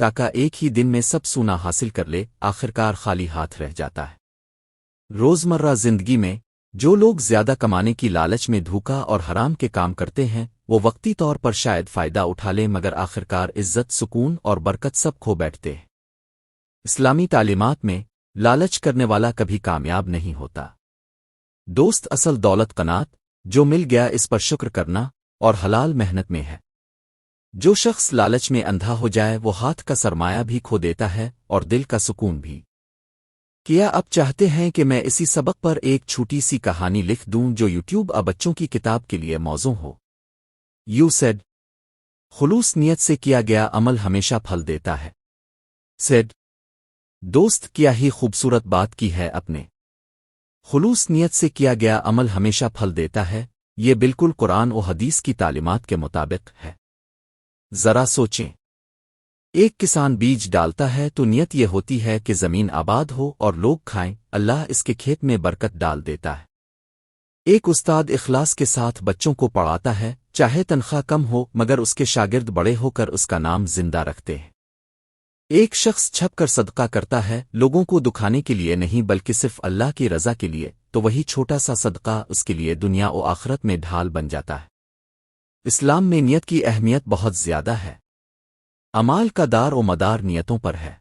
تاکہ ایک ہی دن میں سب سونا حاصل کر لے، آخرکار خالی ہاتھ رہ جاتا ہے۔ روزمرہ زندگی میں جو لوگ زیادہ کمانے کی لالچ میں دھوکا اور حرام کے کام کرتے ہیں، وہ وقتی طور پر شاید فائدہ اٹھا لیں، مگر آخرکار عزت، سکون اور برکت سب کھو بیٹھتے ہیں۔ اسلامی تعلیمات میں لالچ کرنے والا کبھی کامیاب نہیں ہوتا۔ دوست، اصل دولت قناعت، جو مل گیا اس پر شکر کرنا اور حلال محنت میں ہے۔ جو شخص لالچ میں اندھا ہو جائے وہ ہاتھ کا سرمایہ بھی کھو دیتا ہے اور دل کا سکون بھی۔ کیا اب چاہتے ہیں کہ میں اسی سبق پر ایک چھوٹی سی کہانی لکھ دوں جو یوٹیوب بچوں کی کتاب کے لیے موزوں ہو؟ یو سیڈ، خلوص نیت سے کیا گیا عمل ہمیشہ پھل دیتا ہے۔ سیڈ، دوست، کیا ہی خوبصورت بات کی ہے اپنے۔ خلوص نیت سے کیا گیا عمل ہمیشہ پھل دیتا ہے، یہ بالکل قرآن و حدیث کی تعلیمات کے مطابق ہے۔ ذرا سوچیں، ایک کسان بیج ڈالتا ہے تو نیت یہ ہوتی ہے کہ زمین آباد ہو اور لوگ کھائیں، اللہ اس کے کھیت میں برکت ڈال دیتا ہے۔ ایک استاد اخلاص کے ساتھ بچوں کو پڑھاتا ہے، چاہے تنخواہ کم ہو مگر اس کے شاگرد بڑے ہو کر اس کا نام زندہ رکھتے ہیں۔ ایک شخص چھپ کر صدقہ کرتا ہے، لوگوں کو دکھانے کے لیے نہیں بلکہ صرف اللہ کی رضا کے لیے، تو وہی چھوٹا سا صدقہ اس کے لیے دنیا و آخرت میں ڈھال بن جاتا ہے۔ اسلام میں نیت کی اہمیت بہت زیادہ ہے۔ اعمال کا دار و مدار نیتوں پر ہے،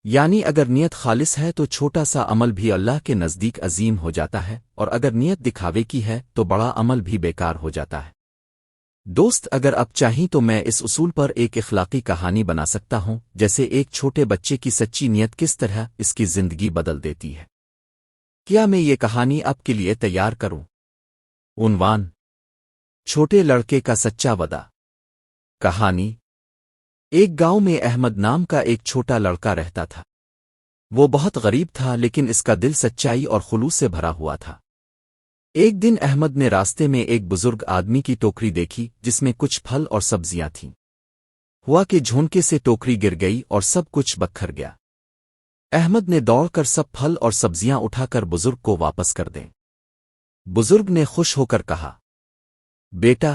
یعنی اگر نیت خالص ہے تو چھوٹا سا عمل بھی اللہ کے نزدیک عظیم ہو جاتا ہے، اور اگر نیت دکھاوے کی ہے تو بڑا عمل بھی بیکار ہو جاتا ہے۔ دوست، اگر آپ چاہیں تو میں اس اصول پر ایک اخلاقی کہانی بنا سکتا ہوں، جیسے ایک چھوٹے بچے کی سچی نیت کس طرح اس کی زندگی بدل دیتی ہے۔ کیا میں یہ کہانی آپ کے لیے تیار کروں؟ عنوان: چھوٹے لڑکے کا سچا وعدہ۔ کہانی: ایک گاؤں میں احمد نام کا ایک چھوٹا لڑکا رہتا تھا۔ وہ بہت غریب تھا لیکن اس کا دل سچائی اور خلوص سے بھرا ہوا تھا۔ ایک دن احمد نے راستے میں ایک بزرگ آدمی کی ٹوکری دیکھی جس میں کچھ پھل اور سبزیاں تھیں۔ ہوا کہ جھونکے سے ٹوکری گر گئی اور سب کچھ بکھر گیا۔ احمد نے دوڑ کر سب پھل اور سبزیاں اٹھا کر بزرگ کو واپس کر دیں۔ بزرگ نے خوش ہو کر کہا، بیٹا،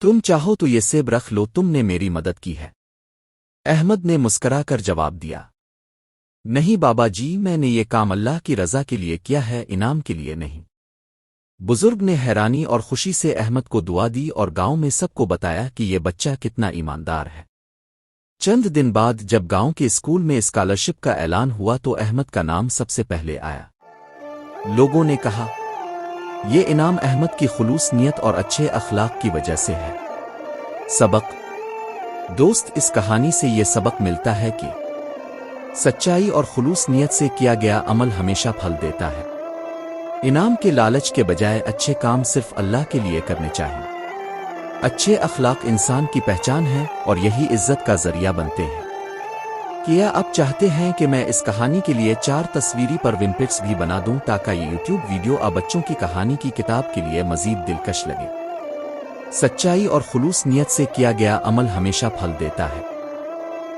تم چاہو تو یہ سیب رکھ لو، تم نے میری مدد کی ہے۔ احمد نے مسکرا کر جواب دیا، نہیں بابا جی، میں نے یہ کام اللہ کی رضا کے لیے کیا ہے، انعام کے لیے نہیں۔ بزرگ نے حیرانی اور خوشی سے احمد کو دعا دی اور گاؤں میں سب کو بتایا کہ یہ بچہ کتنا ایماندار ہے۔ چند دن بعد جب گاؤں کے اسکول میں اسکالرشپ کا اعلان ہوا تو احمد کا نام سب سے پہلے آیا۔ لوگوں نے کہا، یہ انعام احمد کی خلوص نیت اور اچھے اخلاق کی وجہ سے ہے۔ سبق: دوست، اس کہانی سے یہ سبق ملتا ہے کہ سچائی اور خلوص نیت سے کیا گیا عمل ہمیشہ پھل دیتا ہے۔ انعام کے لالچ کے بجائے اچھے کام صرف اللہ کے لیے کرنے چاہیے۔ اچھے اخلاق انسان کی پہچان ہے اور یہی عزت کا ذریعہ بنتے ہیں۔ کیا آپ چاہتے ہیں کہ میں اس کہانی کے لیے 4 تصویری پرونپٹس بھی بنا دوں تاکہ یہ یوٹیوب ویڈیو بچوں کی کہانی کی کتاب کے لیے مزید دلکش لگے؟ سچائی اور خلوص نیت سے کیا گیا عمل ہمیشہ پھل دیتا ہے۔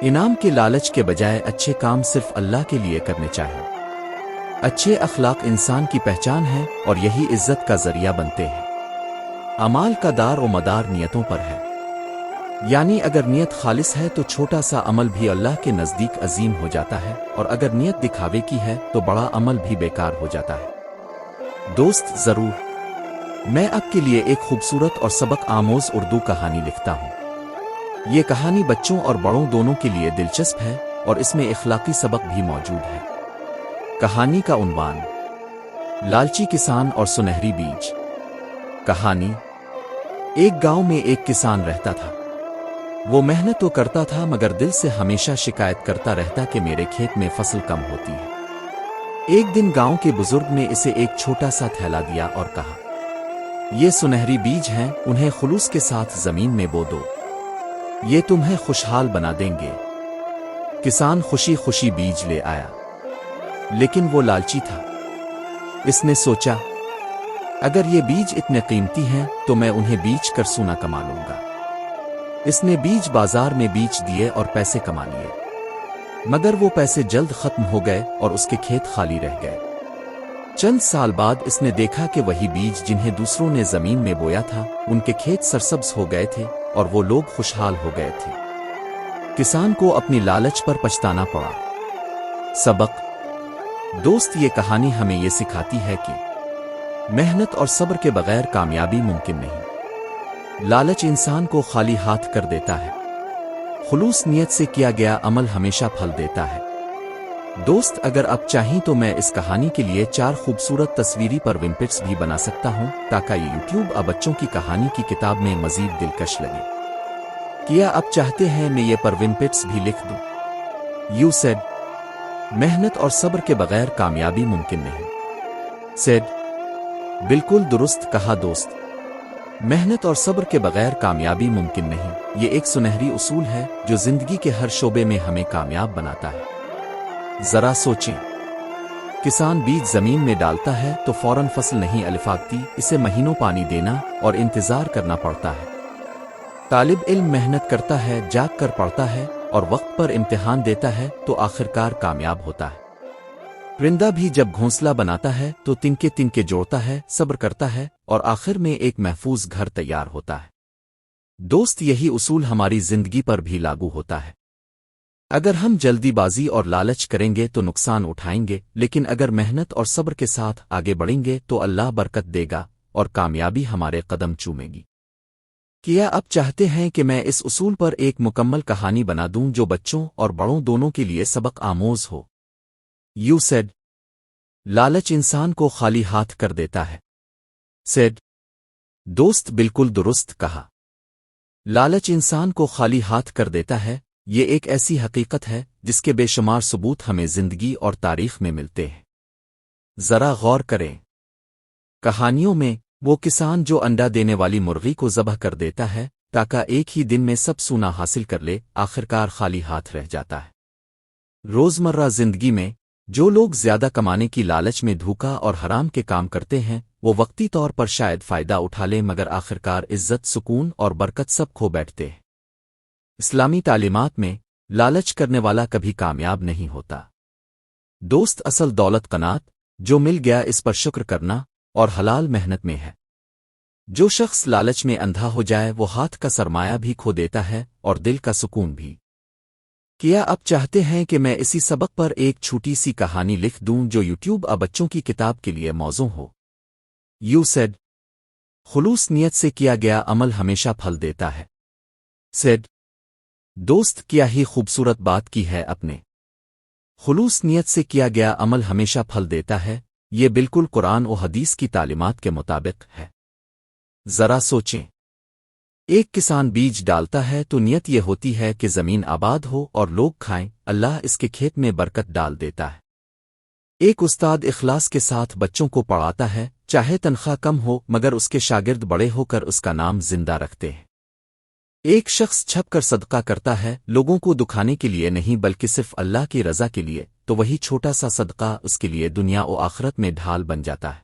انعام کے لالچ کے بجائے اچھے کام صرف اللہ کے لیے کرنے چاہیے۔ اچھے اخلاق انسان کی پہچان ہے اور یہی عزت کا ذریعہ بنتے ہیں۔ اعمال کا دار و مدار نیتوں پر ہے، یعنی اگر نیت خالص ہے تو چھوٹا سا عمل بھی اللہ کے نزدیک عظیم ہو جاتا ہے، اور اگر نیت دکھاوے کی ہے تو بڑا عمل بھی بیکار ہو جاتا ہے۔ دوست، ضرور میں آپ کے لیے ایک خوبصورت اور سبق آموز اردو کہانی لکھتا ہوں۔ یہ کہانی بچوں اور بڑوں دونوں کے لیے دلچسپ ہے اور اس میں اخلاقی سبق بھی موجود ہے۔ کہانی کا عنوان: لالچی کسان اور سنہری بیج۔ کہانی: ایک گاؤں میں ایک کسان رہتا تھا۔ وہ محنت تو کرتا تھا مگر دل سے ہمیشہ شکایت کرتا رہتا کہ میرے کھیت میں فصل کم ہوتی ہے۔ ایک دن گاؤں کے بزرگ نے اسے ایک چھوٹا سا تھیلا دیا اور کہا، یہ سنہری بیج ہیں، انہیں خلوص کے ساتھ زمین میں بو دو، یہ تمہیں خوشحال بنا دیں گے۔ کسان خوشی خوشی بیج لے آیا، لیکن وہ لالچی تھا۔ اس نے سوچا، اگر یہ بیج اتنے قیمتی ہیں تو میں انہیں بیچ کر سونا کما لوں گا۔ اس نے بیج بازار میں بیچ دیے اور پیسے کما لیے، مگر وہ پیسے جلد ختم ہو گئے اور اس کے کھیت خالی رہ گئے۔ چند سال بعد اس نے دیکھا کہ وہی بیج جنہیں دوسروں نے زمین میں بویا تھا، ان کے کھیت سرسبز ہو گئے تھے اور وہ لوگ خوشحال ہو گئے تھے۔ کسان کو اپنی لالچ پر پچھتانا پڑا۔ سبق: دوست، یہ کہانی ہمیں یہ سکھاتی ہے کہ محنت اور صبر کے بغیر کامیابی ممکن نہیں۔ لالچ انسان کو خالی ہاتھ کر دیتا ہے، خلوص نیت سے کیا گیا عمل ہمیشہ پھل دیتا ہے۔ دوست، اگر آپ چاہیں تو میں اس کہانی کے لیے 4 خوبصورت تصویری پرونپٹس بھی بنا سکتا ہوں تاکہ یہ یوٹیوب بچوں کی کہانی کی کتاب میں مزید دلکش لگے۔ کیا آپ چاہتے ہیں میں یہ پرونپٹس بھی لکھ دوں؟ یو سیڈ: محنت اور صبر کے بغیر کامیابی ممکن نہیں۔ سیڈ: بالکل درست کہا دوست، محنت اور صبر کے بغیر کامیابی ممکن نہیں۔ یہ ایک سنہری اصول ہے جو زندگی کے ہر شعبے میں ہمیں کامیاب بناتا ہے۔ ذرا سوچیں، کسان بیج زمین میں ڈالتا ہے تو فوراً فصل نہیں الفاقتی، اسے مہینوں پانی دینا اور انتظار کرنا پڑتا ہے۔ طالب علم محنت کرتا ہے، جاگ کر پڑھتا ہے اور وقت پر امتحان دیتا ہے تو آخرکار کامیاب ہوتا ہے۔ پرندہ بھی جب گھونسلہ بناتا ہے تو تنکے تنکے جوڑتا ہے، صبر کرتا ہے اور آخر میں ایک محفوظ گھر تیار ہوتا ہے۔ دوست، یہی اصول ہماری زندگی پر بھی لاگو ہوتا ہے۔ اگر ہم جلدی بازی اور لالچ کریں گے تو نقصان اٹھائیں گے، لیکن اگر محنت اور صبر کے ساتھ آگے بڑھیں گے تو اللہ برکت دے گا اور کامیابی ہمارے قدم چومے گی۔ کیا آپ چاہتے ہیں کہ میں اس اصول پر ایک مکمل کہانی بنا دوں جو بچوں اور بڑوں دونوں کے لیے سبق آموز ہو؟ یو سیڈ: لالچ انسان کو خالی ہاتھ کر دیتا ہے۔ سیڈ: دوست، بالکل درست کہا، لالچ انسان کو خالی ہاتھ کر دیتا ہے۔ یہ ایک ایسی حقیقت ہے جس کے بے شمار ثبوت ہمیں زندگی اور تاریخ میں ملتے ہیں۔ ذرا غور کریں، کہانیوں میں وہ کسان جو انڈا دینے والی مرغی کو ذبح کر دیتا ہے تاکہ ایک ہی دن میں سب سونا حاصل کر لے، آخرکار خالی ہاتھ رہ جاتا ہے۔ روزمرہ زندگی میں جو لوگ زیادہ کمانے کی لالچ میں دھوکا اور حرام کے کام کرتے ہیں، وہ وقتی طور پر شاید فائدہ اٹھا لیں مگر آخرکار عزت، سکون اور برکت سب کھو بیٹھتے ہیں۔ اسلامی تعلیمات میں لالچ کرنے والا کبھی کامیاب نہیں ہوتا۔ دوست، اصل دولت قناعت، جو مل گیا اس پر شکر کرنا اور حلال محنت میں ہے۔ جو شخص لالچ میں اندھا ہو جائے وہ ہاتھ کا سرمایہ بھی کھو دیتا ہے اور دل کا سکون بھی۔ کیا آپ چاہتے ہیں کہ میں اسی سبق پر ایک چھوٹی سی کہانی لکھ دوں جو یوٹیوب بچوں کی کتاب کے لیے موزوں ہو؟ یو سیڈ: خلوص نیت سے کیا گیا عمل ہمیشہ پھل دیتا ہے۔ سیڈ: دوست، کیا ہی خوبصورت بات کی ہے اپنے، خلوص نیت سے کیا گیا عمل ہمیشہ پھل دیتا ہے۔ یہ بالکل قرآن و حدیث کی تعلیمات کے مطابق ہے۔ ذرا سوچیں، ایک کسان بیج ڈالتا ہے تو نیت یہ ہوتی ہے کہ زمین آباد ہو اور لوگ کھائیں، اللہ اس کے کھیت میں برکت ڈال دیتا ہے۔ ایک استاد اخلاص کے ساتھ بچوں کو پڑھاتا ہے، چاہے تنخواہ کم ہو مگر اس کے شاگرد بڑے ہو کر اس کا نام زندہ رکھتے ہیں۔ ایک شخص چھپ کر صدقہ کرتا ہے، لوگوں کو دکھانے کے لیے نہیں بلکہ صرف اللہ کی رضا کے لیے، تو وہی چھوٹا سا صدقہ اس کے لیے دنیا و آخرت میں ڈھال بن جاتا ہے۔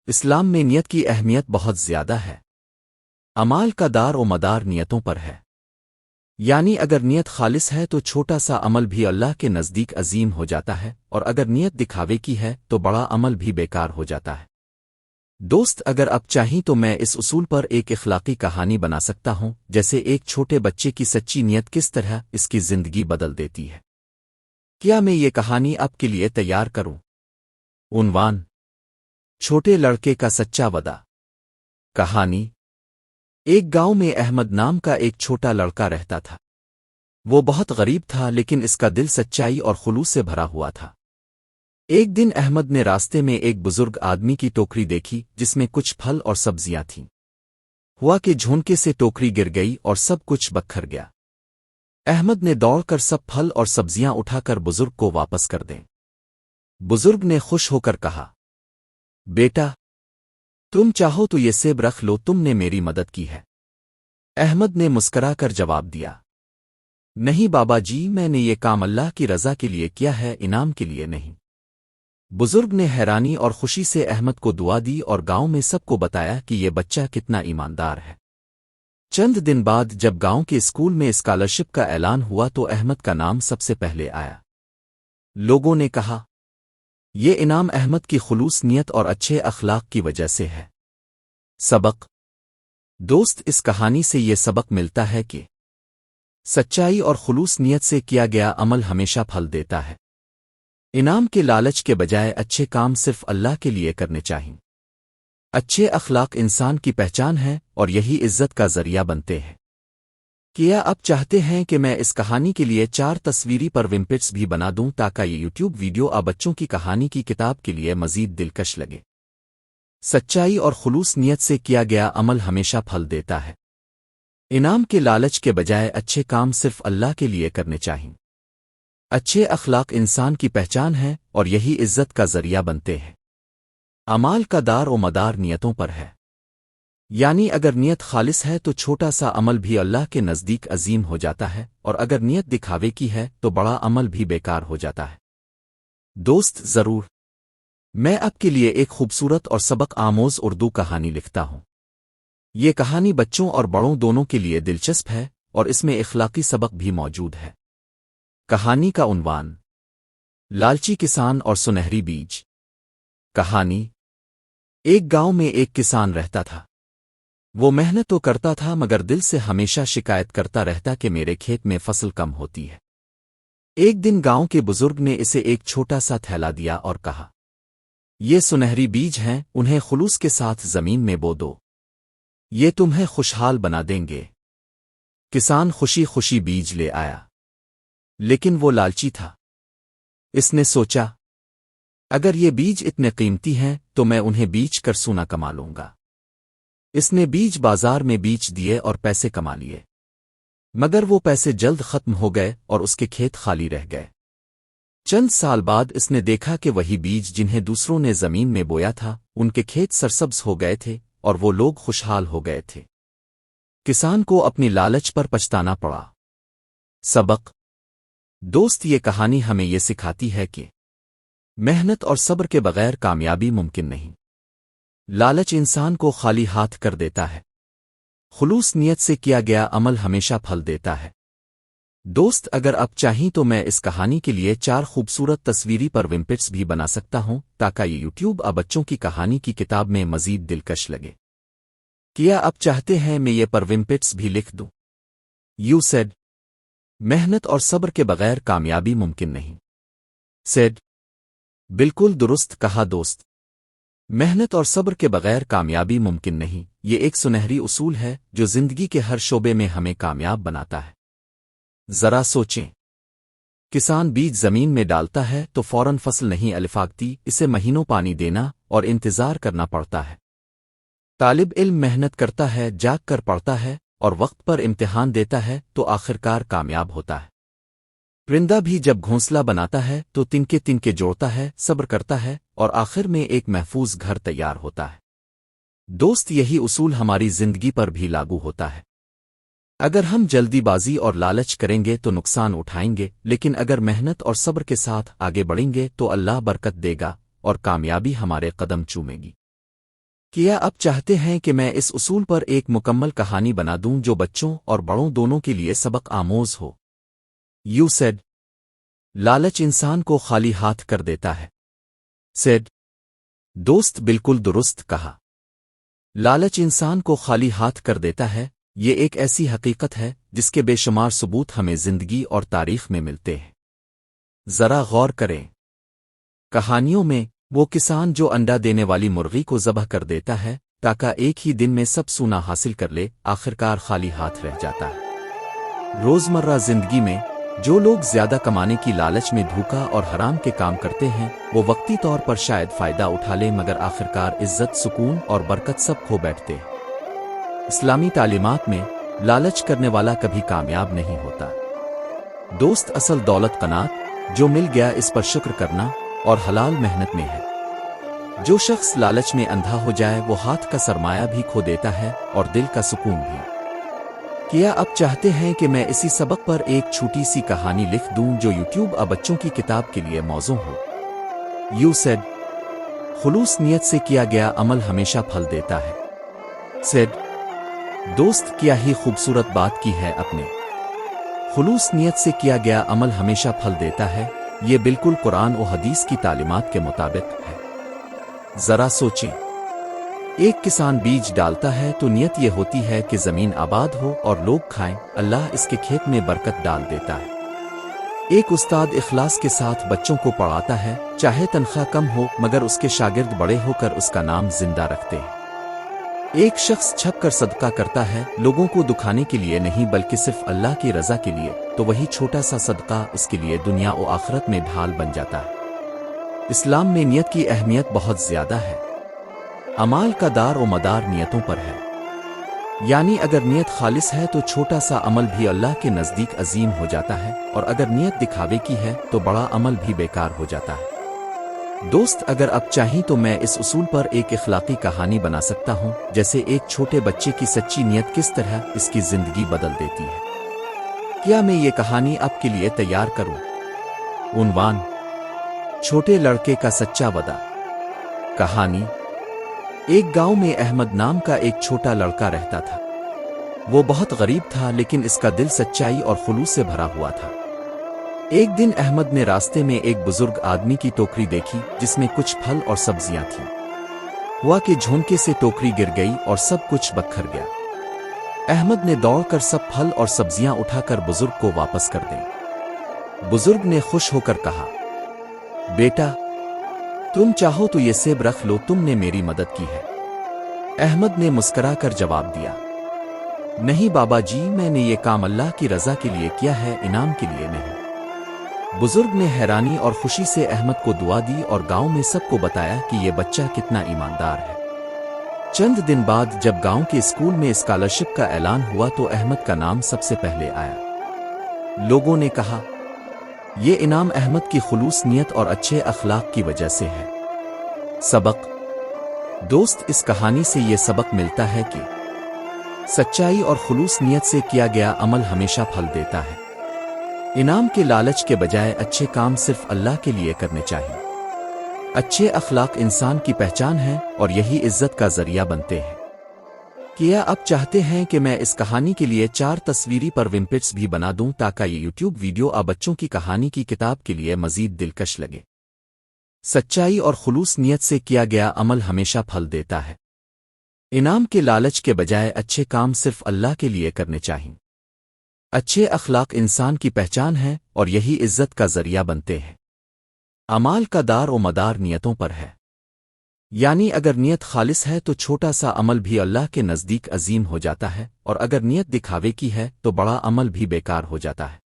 اسلام میں نیت کی اہمیت بہت زیادہ ہے۔ اعمال کا دار و مدار نیتوں پر ہے، یعنی اگر نیت خالص ہے تو چھوٹا سا عمل بھی اللہ کے نزدیک عظیم ہو جاتا ہے، اور اگر نیت دکھاوے کی ہے تو بڑا عمل بھی بیکار ہو جاتا ہے۔ دوست، اگر آپ چاہیں تو میں اس اصول پر ایک اخلاقی کہانی بنا سکتا ہوں، جیسے ایک چھوٹے بچے کی سچی نیت کس طرح اس کی زندگی بدل دیتی ہے۔ کیا میں یہ کہانی آپ کے لیے تیار کروں؟ عنوان: چھوٹے لڑکے کا سچا وعدہ۔ کہانی: ایک گاؤں میں احمد نام کا ایک چھوٹا لڑکا رہتا تھا۔ وہ بہت غریب تھا لیکن اس کا دل سچائی اور خلوص سے بھرا ہوا تھا۔ ایک دن احمد نے راستے میں ایک بزرگ آدمی کی ٹوکری دیکھی جس میں کچھ پھل اور سبزیاں تھیں۔ ہوا کہ جھونکے سے ٹوکری گر گئی اور سب کچھ بکھر گیا۔ احمد نے دوڑ کر سب پھل اور سبزیاں اٹھا کر بزرگ کو واپس کر دیں۔ بزرگ نے خوش ہو کر کہا، بیٹا، تم چاہو تو یہ سیب رکھ لو، تم نے میری مدد کی ہے۔ احمد نے مسکرا کر جواب دیا، نہیں بابا جی، میں نے یہ کام اللہ کی رضا کے لیے کیا ہے، انعام کے لیے نہیں۔ بزرگ نے حیرانی اور خوشی سے احمد کو دعا دی اور گاؤں میں سب کو بتایا کہ یہ بچہ کتنا ایماندار ہے۔ چند دن بعد جب گاؤں کے اسکول میں اسکالرشپ کا اعلان ہوا تو احمد کا نام سب سے پہلے آیا۔ لوگوں نے کہا، یہ انعام احمد کی خلوص نیت اور اچھے اخلاق کی وجہ سے ہے۔ سبق: دوست، اس کہانی سے یہ سبق ملتا ہے کہ سچائی اور خلوص نیت سے کیا گیا عمل ہمیشہ پھل دیتا ہے۔ انعام کے لالچ کے بجائے اچھے کام صرف اللہ کے لیے کرنے چاہئیں۔ اچھے اخلاق انسان کی پہچان ہے اور یہی عزت کا ذریعہ بنتے ہیں۔ کیا اب چاہتے ہیں کہ میں اس کہانی کے لیے 4 تصویری پرونپٹس بھی بنا دوں تاکہ یہ یوٹیوب ویڈیو آپ بچوں کی کہانی کی کتاب کے لیے مزید دلکش لگے؟ سچائی اور خلوص نیت سے کیا گیا عمل ہمیشہ پھل دیتا ہے۔ انعام کے لالچ کے بجائے اچھے کام صرف اللہ کے لیے کرنے چاہئیں۔ اچھے اخلاق انسان کی پہچان ہے اور یہی عزت کا ذریعہ بنتے ہیں۔ اعمال کا دار و مدار نیتوں پر ہے، یعنی اگر نیت خالص ہے تو چھوٹا سا عمل بھی اللہ کے نزدیک عظیم ہو جاتا ہے، اور اگر نیت دکھاوے کی ہے تو بڑا عمل بھی بیکار ہو جاتا ہے۔ دوست ضرور، میں آپ کے لیے ایک خوبصورت اور سبق آموز اردو کہانی لکھتا ہوں۔ یہ کہانی بچوں اور بڑوں دونوں کے لیے دلچسپ ہے اور اس میں اخلاقی سبق بھی موجود ہے۔ کہانی کا عنوان: لالچی کسان اور سنہری بیج۔ کہانی: ایک گاؤں میں ایک کسان رہتا تھا۔ وہ محنت تو کرتا تھا مگر دل سے ہمیشہ شکایت کرتا رہتا کہ میرے کھیت میں فصل کم ہوتی ہے۔ ایک دن گاؤں کے بزرگ نے اسے ایک چھوٹا سا تھیلا دیا اور کہا، یہ سنہری بیج ہیں، انہیں خلوص کے ساتھ زمین میں بو دو، یہ تمہیں خوشحال بنا دیں گے۔ کسان خوشی خوشی بیج لے آیا، لیکن وہ لالچی تھا۔ اس نے سوچا، اگر یہ بیج اتنے قیمتی ہیں تو میں انہیں بیچ کر سونا کما لوں گا۔ اس نے بیج بازار میں بیچ دیے اور پیسے کما لیے، مگر وہ پیسے جلد ختم ہو گئے اور اس کے کھیت خالی رہ گئے۔ چند سال بعد اس نے دیکھا کہ وہی بیج جنہیں دوسروں نے زمین میں بویا تھا، ان کے کھیت سرسبز ہو گئے تھے اور وہ لوگ خوشحال ہو گئے تھے۔ کسان کو اپنی لالچ پر پچھتانا پڑا۔ سبق: دوست، یہ کہانی ہمیں یہ سکھاتی ہے کہ محنت اور صبر کے بغیر کامیابی ممکن نہیں۔ لالچ انسان کو خالی ہاتھ کر دیتا ہے، خلوص نیت سے کیا گیا عمل ہمیشہ پھل دیتا ہے۔ دوست، اگر آپ چاہیں تو میں اس کہانی کے لیے 4 خوبصورت تصویری پرونپٹس بھی بنا سکتا ہوں تاکہ یہ یوٹیوب آپ بچوں کی کہانی کی کتاب میں مزید دلکش لگے۔ کیا آپ چاہتے ہیں میں یہ پرونپٹس بھی لکھ دوں؟ یو سیڈ: محنت اور صبر کے بغیر کامیابی ممکن نہیں۔ سیڈ: بالکل درست کہا دوست، محنت اور صبر کے بغیر کامیابی ممکن نہیں۔ یہ ایک سنہری اصول ہے جو زندگی کے ہر شعبے میں ہمیں کامیاب بناتا ہے۔ ذرا سوچیں، کسان بیج زمین میں ڈالتا ہے تو فوراً فصل نہیں الفاقتی، اسے مہینوں پانی دینا اور انتظار کرنا پڑتا ہے۔ طالب علم محنت کرتا ہے، جاگ کر پڑھتا ہے اور وقت پر امتحان دیتا ہے تو آخرکار کامیاب ہوتا ہے۔ پرندہ بھی جب گھونسلہ بناتا ہے تو تنکے جوڑتا ہے، صبر کرتا ہے اور آخر میں ایک محفوظ گھر تیار ہوتا ہے۔ دوست، یہی اصول ہماری زندگی پر بھی لاگو ہوتا ہے۔ اگر ہم جلدی بازی اور لالچ کریں گے تو نقصان اٹھائیں گے، لیکن اگر محنت اور صبر کے ساتھ آگے بڑھیں گے تو اللہ برکت دے گا اور کامیابی ہمارے قدم چومے گی۔ کیا آپ چاہتے ہیں کہ میں اس اصول پر ایک مکمل کہانی بنا دوں جو بچوں اور بڑوں دونوں کے لیے سبق آموز ہو؟ یو سیڈ: لالچ انسان کو خالی ہاتھ کر دیتا ہے۔ سیڈ: دوست، بالکل درست کہا، لالچ انسان کو خالی ہاتھ کر دیتا ہے۔ یہ ایک ایسی حقیقت ہے جس کے بے شمار ثبوت ہمیں زندگی اور تاریخ میں ملتے ہیں۔ ذرا غور کریں، کہانیوں میں وہ کسان جو انڈا دینے والی مرغی کو ذبح کر دیتا ہے تاکہ ایک ہی دن میں سب سونا حاصل کر لے، آخرکار خالی ہاتھ رہ جاتا ہے۔ روزمرہ زندگی میں جو لوگ زیادہ کمانے کی لالچ میں دھوکہ اور حرام کے کام کرتے ہیں، وہ وقتی طور پر شاید فائدہ اٹھا لیں مگر آخرکار عزت، سکون اور برکت سب کھو بیٹھتے ہیں۔ اسلامی تعلیمات میں لالچ کرنے والا کبھی کامیاب نہیں ہوتا۔ دوست، اصل دولت قناعت، جو مل گیا اس پر شکر کرنا اور حلال محنت میں ہے۔ جو شخص لالچ میں اندھا ہو جائے وہ ہاتھ کا سرمایہ بھی کھو دیتا ہے اور دل کا سکون بھی۔ کیا آپ چاہتے ہیں کہ میں اسی سبق پر ایک چھوٹی سی کہانی لکھ دوں جو یوٹیوب آپ بچوں کی کتاب کے لیے موزوں ہو؟ یو سیڈ: خلوص نیت سے کیا گیا عمل ہمیشہ پھل دیتا ہے۔ سیڈ: دوست، کیا ہی خوبصورت بات کی ہے اپنے، خلوص نیت سے کیا گیا عمل ہمیشہ پھل دیتا ہے۔ یہ بالکل قرآن و حدیث کی تعلیمات کے مطابق ہے۔ ذرا سوچیں، ایک کسان بیج ڈالتا ہے تو نیت یہ ہوتی ہے کہ زمین آباد ہو اور لوگ کھائیں، اللہ اس کے کھیت میں برکت ڈال دیتا ہے۔ ایک استاد اخلاص کے ساتھ بچوں کو پڑھاتا ہے، چاہے تنخواہ کم ہو مگر اس کے شاگرد بڑے ہو کر اس کا نام زندہ رکھتے ہیں۔ ایک شخص چھپ کر صدقہ کرتا ہے، لوگوں کو دکھانے کے لیے نہیں بلکہ صرف اللہ کی رضا کے لیے، تو وہی چھوٹا سا صدقہ اس کے لیے دنیا و آخرت میں ڈھال بن جاتا ہے۔ اسلام میں نیت کی اہمیت بہت زیادہ ہے۔ اعمال کا دار و مدار نیتوں پر ہے، یعنی اگر نیت خالص ہے تو چھوٹا سا عمل بھی اللہ کے نزدیک عظیم ہو جاتا ہے، اور اگر نیت دکھاوے کی ہے تو بڑا عمل بھی بیکار ہو جاتا ہے۔ دوست، اگر آپ چاہیں تو میں اس اصول پر ایک اخلاقی کہانی بنا سکتا ہوں، جیسے ایک چھوٹے بچے کی سچی نیت کس طرح اس کی زندگی بدل دیتی ہے۔ کیا میں یہ کہانی آپ کے لیے تیار کروں؟ عنوان: چھوٹے لڑکے کا سچا وعدہ۔ کہانی: ایک گاؤں میں احمد نام کا ایک چھوٹا لڑکا رہتا تھا۔ وہ بہت غریب تھا لیکن اس کا دل سچائی اور خلوص سے بھرا ہوا تھا۔ ایک دن احمد نے راستے میں ایک بزرگ آدمی کی ٹوکری دیکھی جس میں کچھ پھل اور سبزیاں تھیں۔ ہوا کہ جھونکے سے ٹوکری گر گئی اور سب کچھ بکھر گیا۔ احمد نے دوڑ کر سب پھل اور سبزیاں اٹھا کر بزرگ کو واپس کر دیں۔ بزرگ نے خوش ہو کر کہا، بیٹا، تم چاہو تو یہ سیب رکھ لو، تم نے میری مدد کی ہے۔ احمد نے مسکرا کر جواب دیا، نہیں بابا جی، میں نے یہ کام اللہ کی رضا کے لیے کیا ہے، انعام کے لیے نہیں۔ بزرگ نے حیرانی اور خوشی سے احمد کو دعا دی اور گاؤں میں سب کو بتایا کہ یہ بچہ کتنا ایماندار ہے۔ چند دن بعد جب گاؤں کے اسکول میں اسکالرشپ کا اعلان ہوا تو احمد کا نام سب سے پہلے آیا۔ لوگوں نے کہا، یہ انعام احمد کی خلوص نیت اور اچھے اخلاق کی وجہ سے ہے۔ سبق: دوست، اس کہانی سے یہ سبق ملتا ہے کہ سچائی اور خلوص نیت سے کیا گیا عمل ہمیشہ پھل دیتا ہے۔ انعام کے لالچ کے بجائے اچھے کام صرف اللہ کے لیے کرنے چاہیے۔ اچھے اخلاق انسان کی پہچان ہے اور یہی عزت کا ذریعہ بنتے ہیں۔ کیا آپ چاہتے ہیں کہ میں اس کہانی کے لیے 4 تصویری پر ومپٹس بھی بنا دوں تاکہ یہ یوٹیوب ویڈیو آپ بچوں کی کہانی کی کتاب کے لیے مزید دلکش لگے؟ سچائی اور خلوص نیت سے کیا گیا عمل ہمیشہ پھل دیتا ہے۔ انعام کے لالچ کے بجائے اچھے کام صرف اللہ کے لیے کرنے چاہیے۔ اچھے اخلاق انسان کی پہچان ہے اور یہی عزت کا ذریعہ بنتے ہیں۔ اعمال کا دار و مدار نیتوں پر ہے، یعنی اگر نیت خالص ہے تو چھوٹا سا عمل بھی اللہ کے نزدیک عظیم ہو جاتا ہے، اور اگر نیت دکھاوے کی ہے تو بڑا عمل بھی بیکار ہو جاتا ہے۔